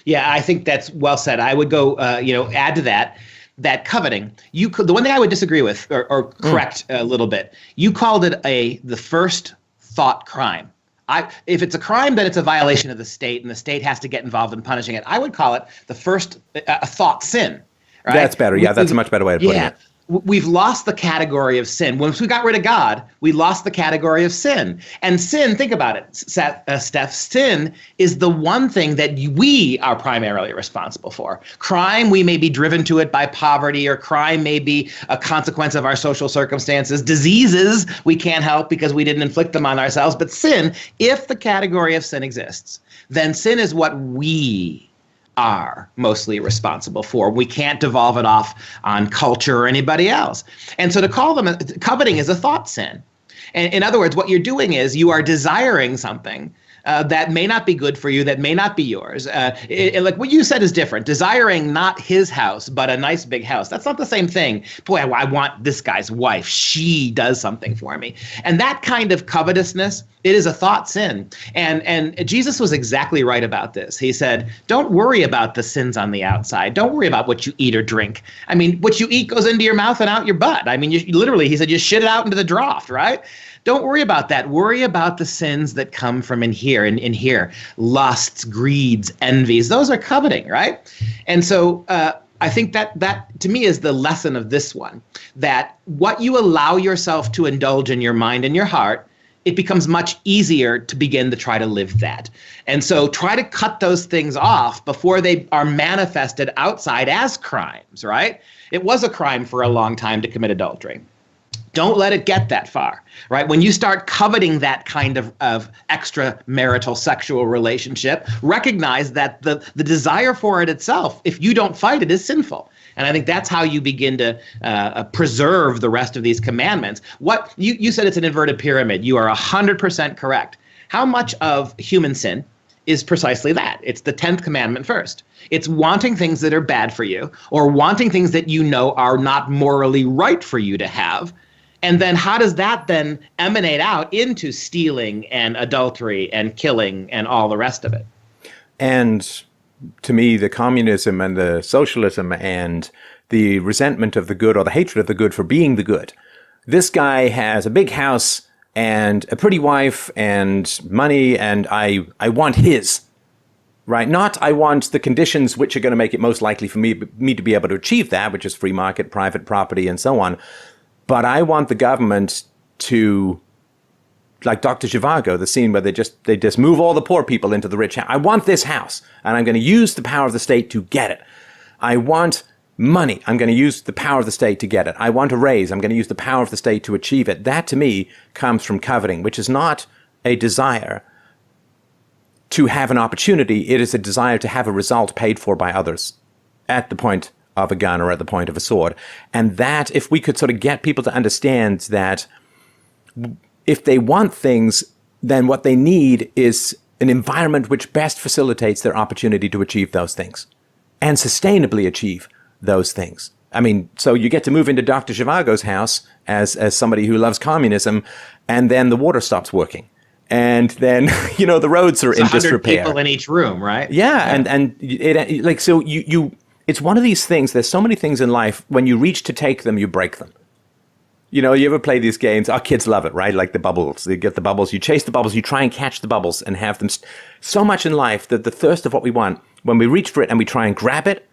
Yeah, I think that's well said. I would go, add to that coveting. The one thing I would disagree with or correct a little bit. You called it the first thought crime. If it's a crime, then it's a violation of the state, and the state has to get involved in punishing it. I would call it the first thought sin. Right? That's better. Yeah, that's a much better way of putting it. We've lost the category of sin. Once we got rid of God, we lost the category of sin. And sin, think about it, Steph, sin is the one thing that we are primarily responsible for. Crime, we may be driven to it by poverty, or crime may be a consequence of our social circumstances. Diseases, we can't help because we didn't inflict them on ourselves. But sin, if the category of sin exists, then sin is what we are mostly responsible for. We can't devolve it off on culture or anybody else. And so to call them coveting is a thought sin. And in other words, what you're doing is you are desiring something that may not be good for you, that may not be yours. Like what you said is different. Desiring not his house, but a nice big house. That's not the same thing. Boy, I want this guy's wife. She does something for me. And that kind of covetousness, it is a thought sin. And Jesus was exactly right about this. He said, don't worry about the sins on the outside. Don't worry about what you eat or drink. I mean, what you eat goes into your mouth and out your butt. I mean, literally, he said, you shit it out into the draught, right? Don't worry about that. Worry about the sins that come from in here. Lusts, greeds, envies. Those are coveting, right? And so I think that to me is the lesson of this one, that what you allow yourself to indulge in your mind and your heart, it becomes much easier to begin to try to live that. And so try to cut those things off before they are manifested outside as crimes, right? It was a crime for a long time to commit adultery. Don't let it get that far, right? When you start coveting that kind of extramarital sexual relationship, recognize that the desire for it itself, if you don't fight it, is sinful. And I think that's how you begin to preserve the rest of these commandments. What you said, it's an inverted pyramid. You are 100% correct. How much of human sin is precisely that? It's the 10th commandment first. It's wanting things that are bad for you, or wanting things that you know are not morally right for you to have. And then how does that then emanate out into stealing and adultery and killing and all the rest of it? And to me, the communism and the socialism and the resentment of the good, or the hatred of the good for being the good. This guy has a big house and a pretty wife and money, and I want his, right? Not I want the conditions which are going to make it most likely for me to be able to achieve that, which is free market, private property, and so on. But I want the government to, like Dr. Zhivago, the scene where they just move all the poor people into the rich house. I want this house, and I'm going to use the power of the state to get it. I want money. I'm going to use the power of the state to get it. I want a raise. I'm going to use the power of the state to achieve it. That, to me, comes from coveting, which is not a desire to have an opportunity. It is a desire to have a result paid for by others at the point of a gun or at the point of a sword. And that, if we could sort of get people to understand that if they want things, then what they need is an environment which best facilitates their opportunity to achieve those things and sustainably achieve those things. I mean, so you get to move into Dr. Zhivago's house as somebody who loves communism, and then the water stops working. And then, the roads are in disrepair. 100 people in each room, right? Yeah. And it, like, so you it's one of these things. There's so many things in life, when you reach to take them, you break them. You know, you ever play these games? Our kids love it, right? Like the bubbles. You get the bubbles, you chase the bubbles, you try and catch the bubbles and have them so much in life that the thirst of what we want, when we reach for it and we try and grab it,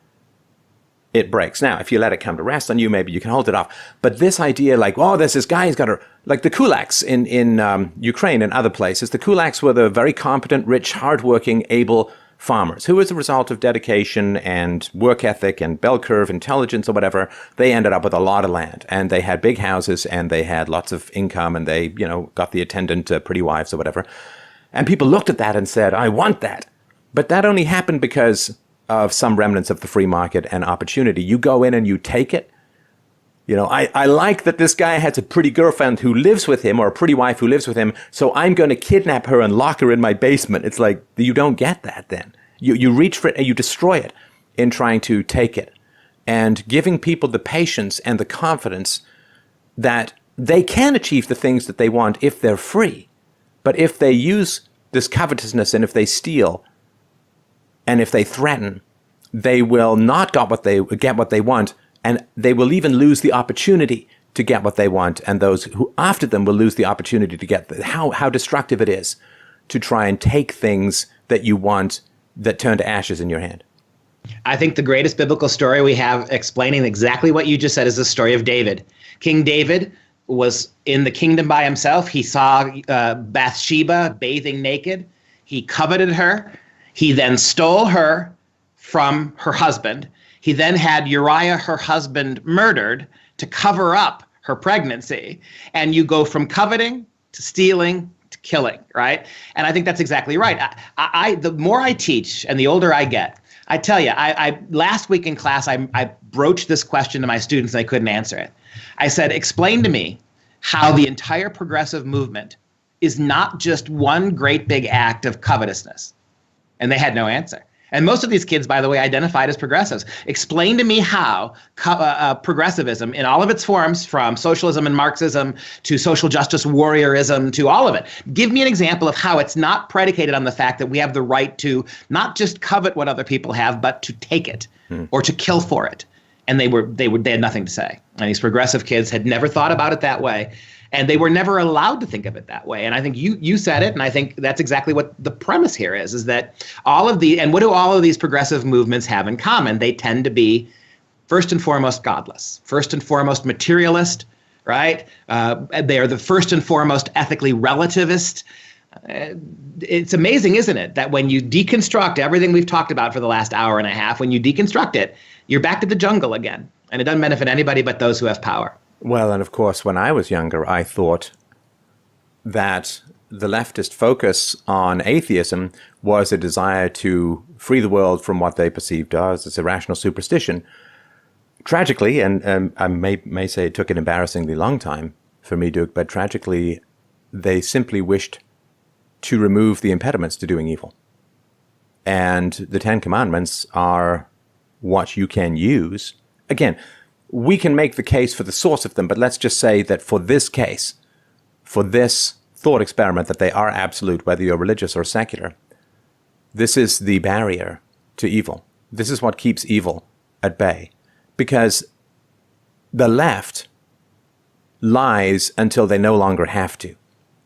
it breaks. Now, if you let it come to rest on you, maybe you can hold it off. But this idea like, oh, there's this guy, he's got like the kulaks in Ukraine and other places. The kulaks were the very competent, rich, hardworking, able farmers who, as a result of dedication and work ethic and bell curve intelligence or whatever, they ended up with a lot of land, and they had big houses, and they had lots of income, and they, you know, got the attendant pretty wives or whatever. And people looked at that and said, I want that. But that only happened because of some remnants of the free market and opportunity. You go in and you take it. You know, I like that this guy has a pretty girlfriend who lives with him, or a pretty wife who lives with him, so I'm going to kidnap her and lock her in my basement. It's like, you don't get that then. You reach for it and you destroy it in trying to take it. And giving people the patience and the confidence that they can achieve the things that they want if they're free. But if they use this covetousness, and if they steal, and if they threaten, they will not get what they want, and they will even lose the opportunity to get what they want, and those who after them will lose the opportunity to get how destructive it is to try and take things that you want that turn to ashes in your hand. I think the greatest biblical story we have explaining exactly what you just said is the story of David. King David was in the kingdom by himself. He saw Bathsheba bathing naked. He coveted her. He then stole her from her husband. He then had Uriah, her husband, murdered to cover up her pregnancy. And you go from coveting to stealing to killing, right? And I think that's exactly right. The more I teach and the older I get, I tell you, I last week in class, I broached this question to my students and I couldn't answer it. I said, explain to me how the entire progressive movement is not just one great big act of covetousness. And they had no answer. And most of these kids, by the way, identified as progressives. Explain to me how progressivism in all of its forms, from socialism and Marxism to social justice warriorism to all of it. Give me an example of how it's not predicated on the fact that we have the right to not just covet what other people have, but to take it or to kill for it. And they had nothing to say. And these progressive kids had never thought about it that way. And they were never allowed to think of it that way. And I think you said it, and I think that's exactly what the premise here is that what do all of these progressive movements have in common? They tend to be, first and foremost, godless, first and foremost, materialist, right? They are the first and foremost ethically relativist. It's amazing, isn't it, that when you deconstruct everything we've talked about for the last hour and a half, when you deconstruct it, you're back to the jungle again. And it doesn't benefit anybody but those who have power. Well, and of course, when I was younger, I thought that the leftist focus on atheism was a desire to free the world from what they perceived as irrational superstition. Tragically, and I may say it took an embarrassingly long time for me, Duke, but tragically, they simply wished to remove the impediments to doing evil. And the Ten Commandments are what you can use. Again, we can make the case for the source of them, but let's just say that for this case, for this thought experiment, that they are absolute, whether you're religious or secular, this is the barrier to evil. This is what keeps evil at bay. Because the left lies until they no longer have to.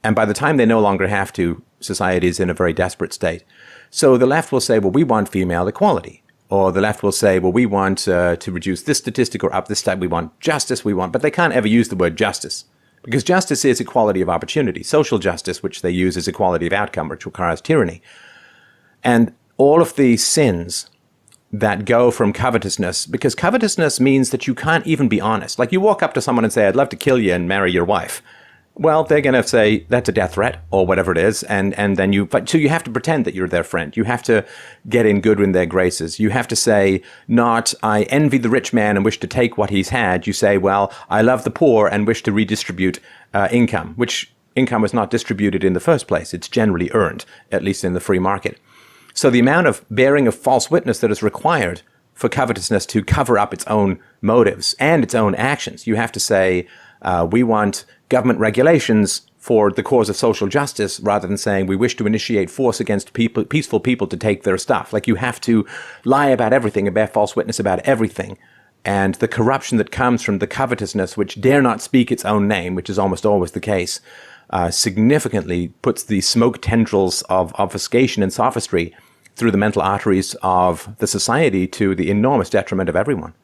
And by the time they no longer have to, society is in a very desperate state. So the left will say, well, we want female equality. Or the left will say, well, we want to reduce this statistic or up this stat. We want justice. But they can't ever use the word justice, because justice is equality of opportunity. Social justice, which they use, is equality of outcome, which requires tyranny. And all of the sins that go from covetousness, because covetousness means that you can't even be honest. Like you walk up to someone and say, I'd love to kill you and marry your wife. Well, they're going to say that's a death threat or whatever it is. And then so you have to pretend that you're their friend. You have to get in good in their graces. You have to say, not, I envy the rich man and wish to take what he's had. You say, well, I love the poor and wish to redistribute income, which income is not distributed in the first place. It's generally earned, at least in the free market. So the amount of bearing of false witness that is required for covetousness to cover up its own motives and its own actions. You have to say, we want government regulations for the cause of social justice, rather than saying we wish to initiate force against peaceful people to take their stuff. Like you have to lie about everything and bear false witness about everything. and the corruption that comes from the covetousness, which dare not speak its own name, which is almost always the case, significantly puts the smoke tendrils of obfuscation and sophistry through the mental arteries of the society to the enormous detriment of everyone.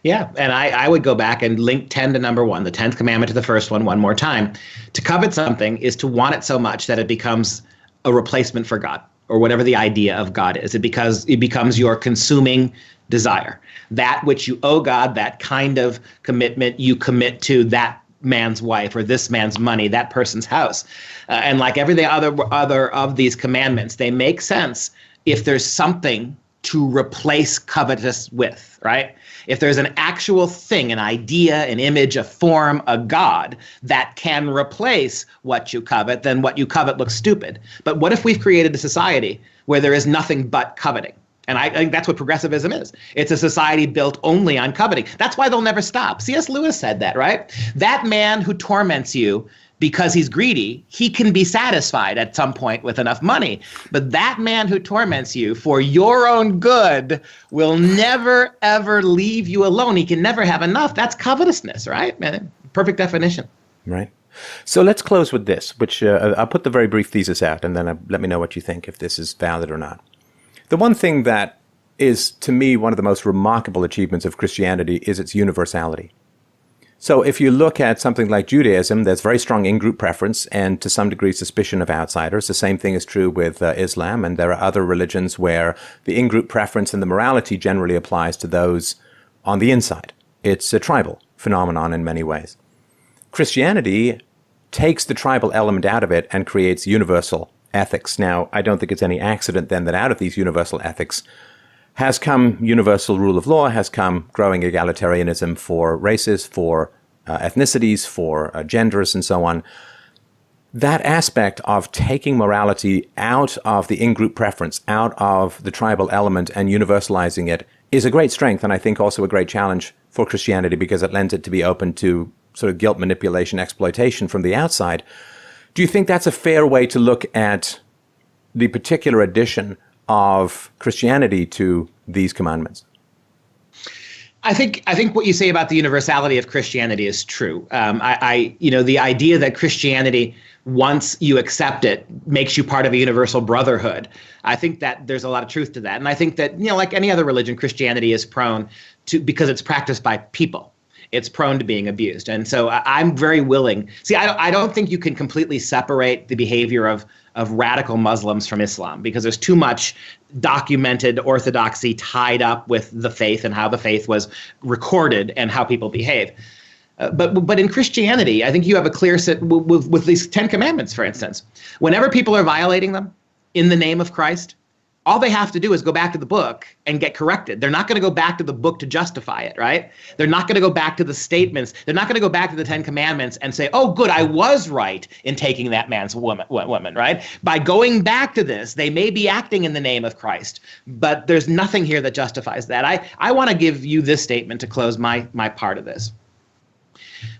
Yeah, and I would go back and link 10 to number 1, the 10th commandment to the first one more time. To covet something is to want it so much that it becomes a replacement for God, or whatever the idea of God is. It becomes your consuming desire. That which you owe God, that kind of commitment you commit to that man's wife or this man's money, that person's house. And like every other of these commandments, they make sense if there's something to replace covetous with, right? If there's an actual thing, an idea, an image, a form, a God that can replace what you covet, then what you covet looks stupid. But what if we've created a society where there is nothing but coveting? And I think that's what progressivism is. It's a society built only on coveting. That's why they'll never stop. C.S. Lewis said that, right? That man who torments you because he's greedy, he can be satisfied at some point with enough money. But that man who torments you for your own good will never, ever leave you alone. He can never have enough. That's covetousness, right? Perfect definition. Right. So let's close with this, which I'll put the very brief thesis out, and then let me know what you think, if this is valid or not. The one thing that is, to me, one of the most remarkable achievements of Christianity is its universality. So if you look at something like Judaism, there's very strong in-group preference and to some degree suspicion of outsiders. The same thing is true with Islam, and there are other religions where the in-group preference and the morality generally applies to those on the inside. It's a tribal phenomenon in many ways. Christianity takes the tribal element out of it and creates universal ethics. Now, I don't think it's any accident then that out of these universal ethics has come universal rule of law, has come growing egalitarianism for races, for ethnicities, for genders, and so on. That aspect of taking morality out of the in-group preference, out of the tribal element, and universalizing it is a great strength, and I think also a great challenge for Christianity because it lends it to be open to sort of guilt, manipulation, exploitation from the outside. Do you think that's a fair way to look at the particular addition of Christianity to these commandments? I think what you say about the universality of Christianity is true. The idea that Christianity, once you accept it, makes you part of a universal brotherhood. I think that there's a lot of truth to that, and I think that like any other religion, Christianity is prone to, because it's practiced by people, it's prone to being abused. And so I'm very willing. See, I don't think you can completely separate the behavior of radical Muslims from Islam because there's too much documented orthodoxy tied up with the faith and how the faith was recorded and how people behave. But in Christianity, I think you have a clear set with these 10 commandments, for instance. Whenever people are violating them in the name of Christ, all they have to do is go back to the book and get corrected. They're not going to go back to the book to justify it, right? They're not going to go back to the statements. They're not going to go back to the 10 commandments and say, oh, good, I was right in taking that man's woman, right? By going back to this, they may be acting in the name of Christ, but there's nothing here that justifies that. I want to give you this statement to close my part of this.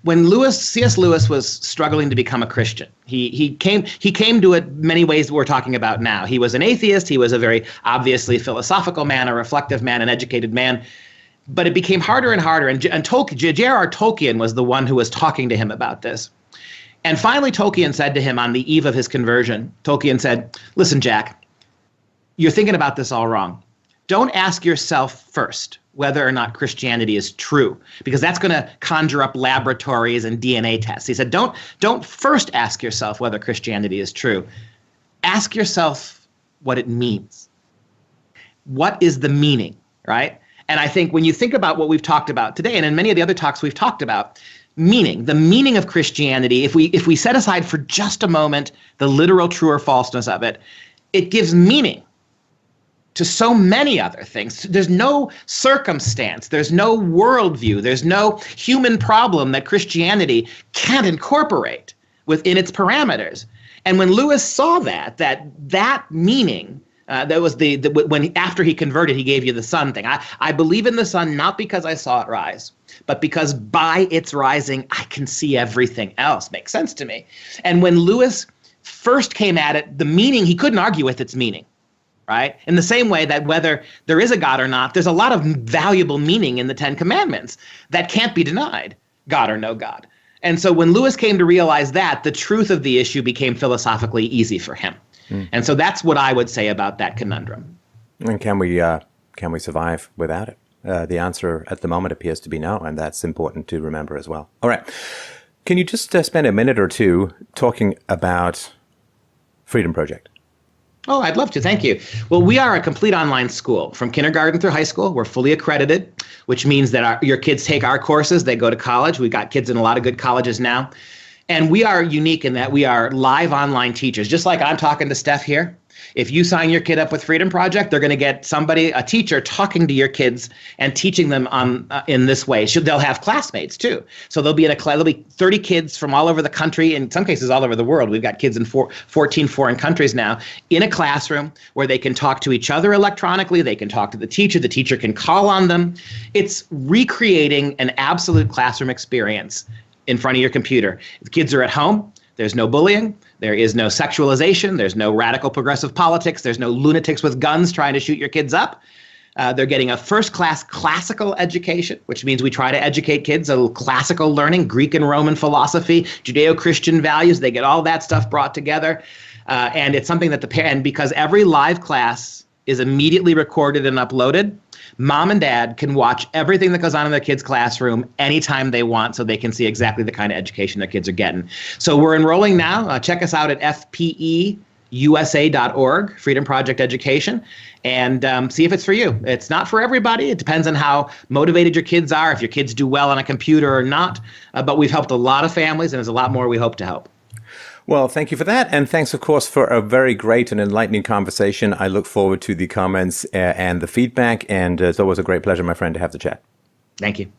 When C.S. Lewis was struggling to become a Christian, he came to it many ways we're talking about now. He was an atheist. He was a very obviously philosophical man, a reflective man, an educated man. But it became harder and harder. And J.R.R. Tolkien was the one who was talking to him about this. And finally, Tolkien said to him on the eve of his conversion, Tolkien said, listen, Jack, you're thinking about this all wrong. Don't ask yourself first whether or not Christianity is true, because that's going to conjure up laboratories and DNA tests. He said, don't first ask yourself whether Christianity is true. Ask yourself what it means. What is the meaning, right? And I think when you think about what we've talked about today, and in many of the other talks we've talked about, meaning, the meaning of Christianity, if we set aside for just a moment the literal true or falseness of it, it gives meaning to so many other things. There's no circumstance, there's no worldview, there's no human problem that Christianity can't incorporate within its parameters. And when Lewis saw that meaning, that was when after he converted, he gave you the sun thing. I believe in the sun not because I saw it rise, but because by its rising, I can see everything else. Makes sense to me. And when Lewis first came at it, the meaning, he couldn't argue with its meaning. right? In the same way that whether there is a God or not, there's a lot of valuable meaning in the Ten Commandments that can't be denied, God or no God. And so when Lewis came to realize that, the truth of the issue became philosophically easy for him. And so that's what I would say about that conundrum. And can we survive without it? The answer at the moment appears to be no, and that's important to remember as well. All right. Can you just spend a minute or two talking about Freedom Project? Oh, I'd love to. Thank you. Well, we are a complete online school from kindergarten through high school. We're fully accredited, which means that your kids take our courses. They go to college. We've got kids in a lot of good colleges now. And we are unique in that we are live online teachers, just like I'm talking to Steph here. If you sign your kid up with Freedom Project, they're going to get a teacher talking to your kids and teaching them in this way. They'll have classmates too. So there'll be 30 kids from all over the country, in some cases all over the world. We've got kids in 14 foreign countries now in a classroom where they can talk to each other electronically. They can talk to the teacher. The teacher can call on them. It's recreating an absolute classroom experience in front of your computer. The kids are at home. There's no bullying. There is no sexualization. There's no radical progressive politics. There's no lunatics with guns trying to shoot your kids up. They're getting a first-class classical education, which means we try to educate kids a classical learning, Greek and Roman philosophy, Judeo-Christian values. They get all that stuff brought together. And it's something that and because every live class is immediately recorded and uploaded, mom and dad can watch everything that goes on in their kids' classroom anytime they want, so they can see exactly the kind of education their kids are getting. So we're enrolling now. Check us out at fpeusa.org, Freedom Project Education, and see if it's for you. It's not for everybody. It depends on how motivated your kids are, if your kids do well on a computer or not. But we've helped a lot of families, and there's a lot more we hope to help. Well, thank you for that. And thanks, of course, for a very great and enlightening conversation. I look forward to the comments and the feedback. And it's always a great pleasure, my friend, to have the chat. Thank you.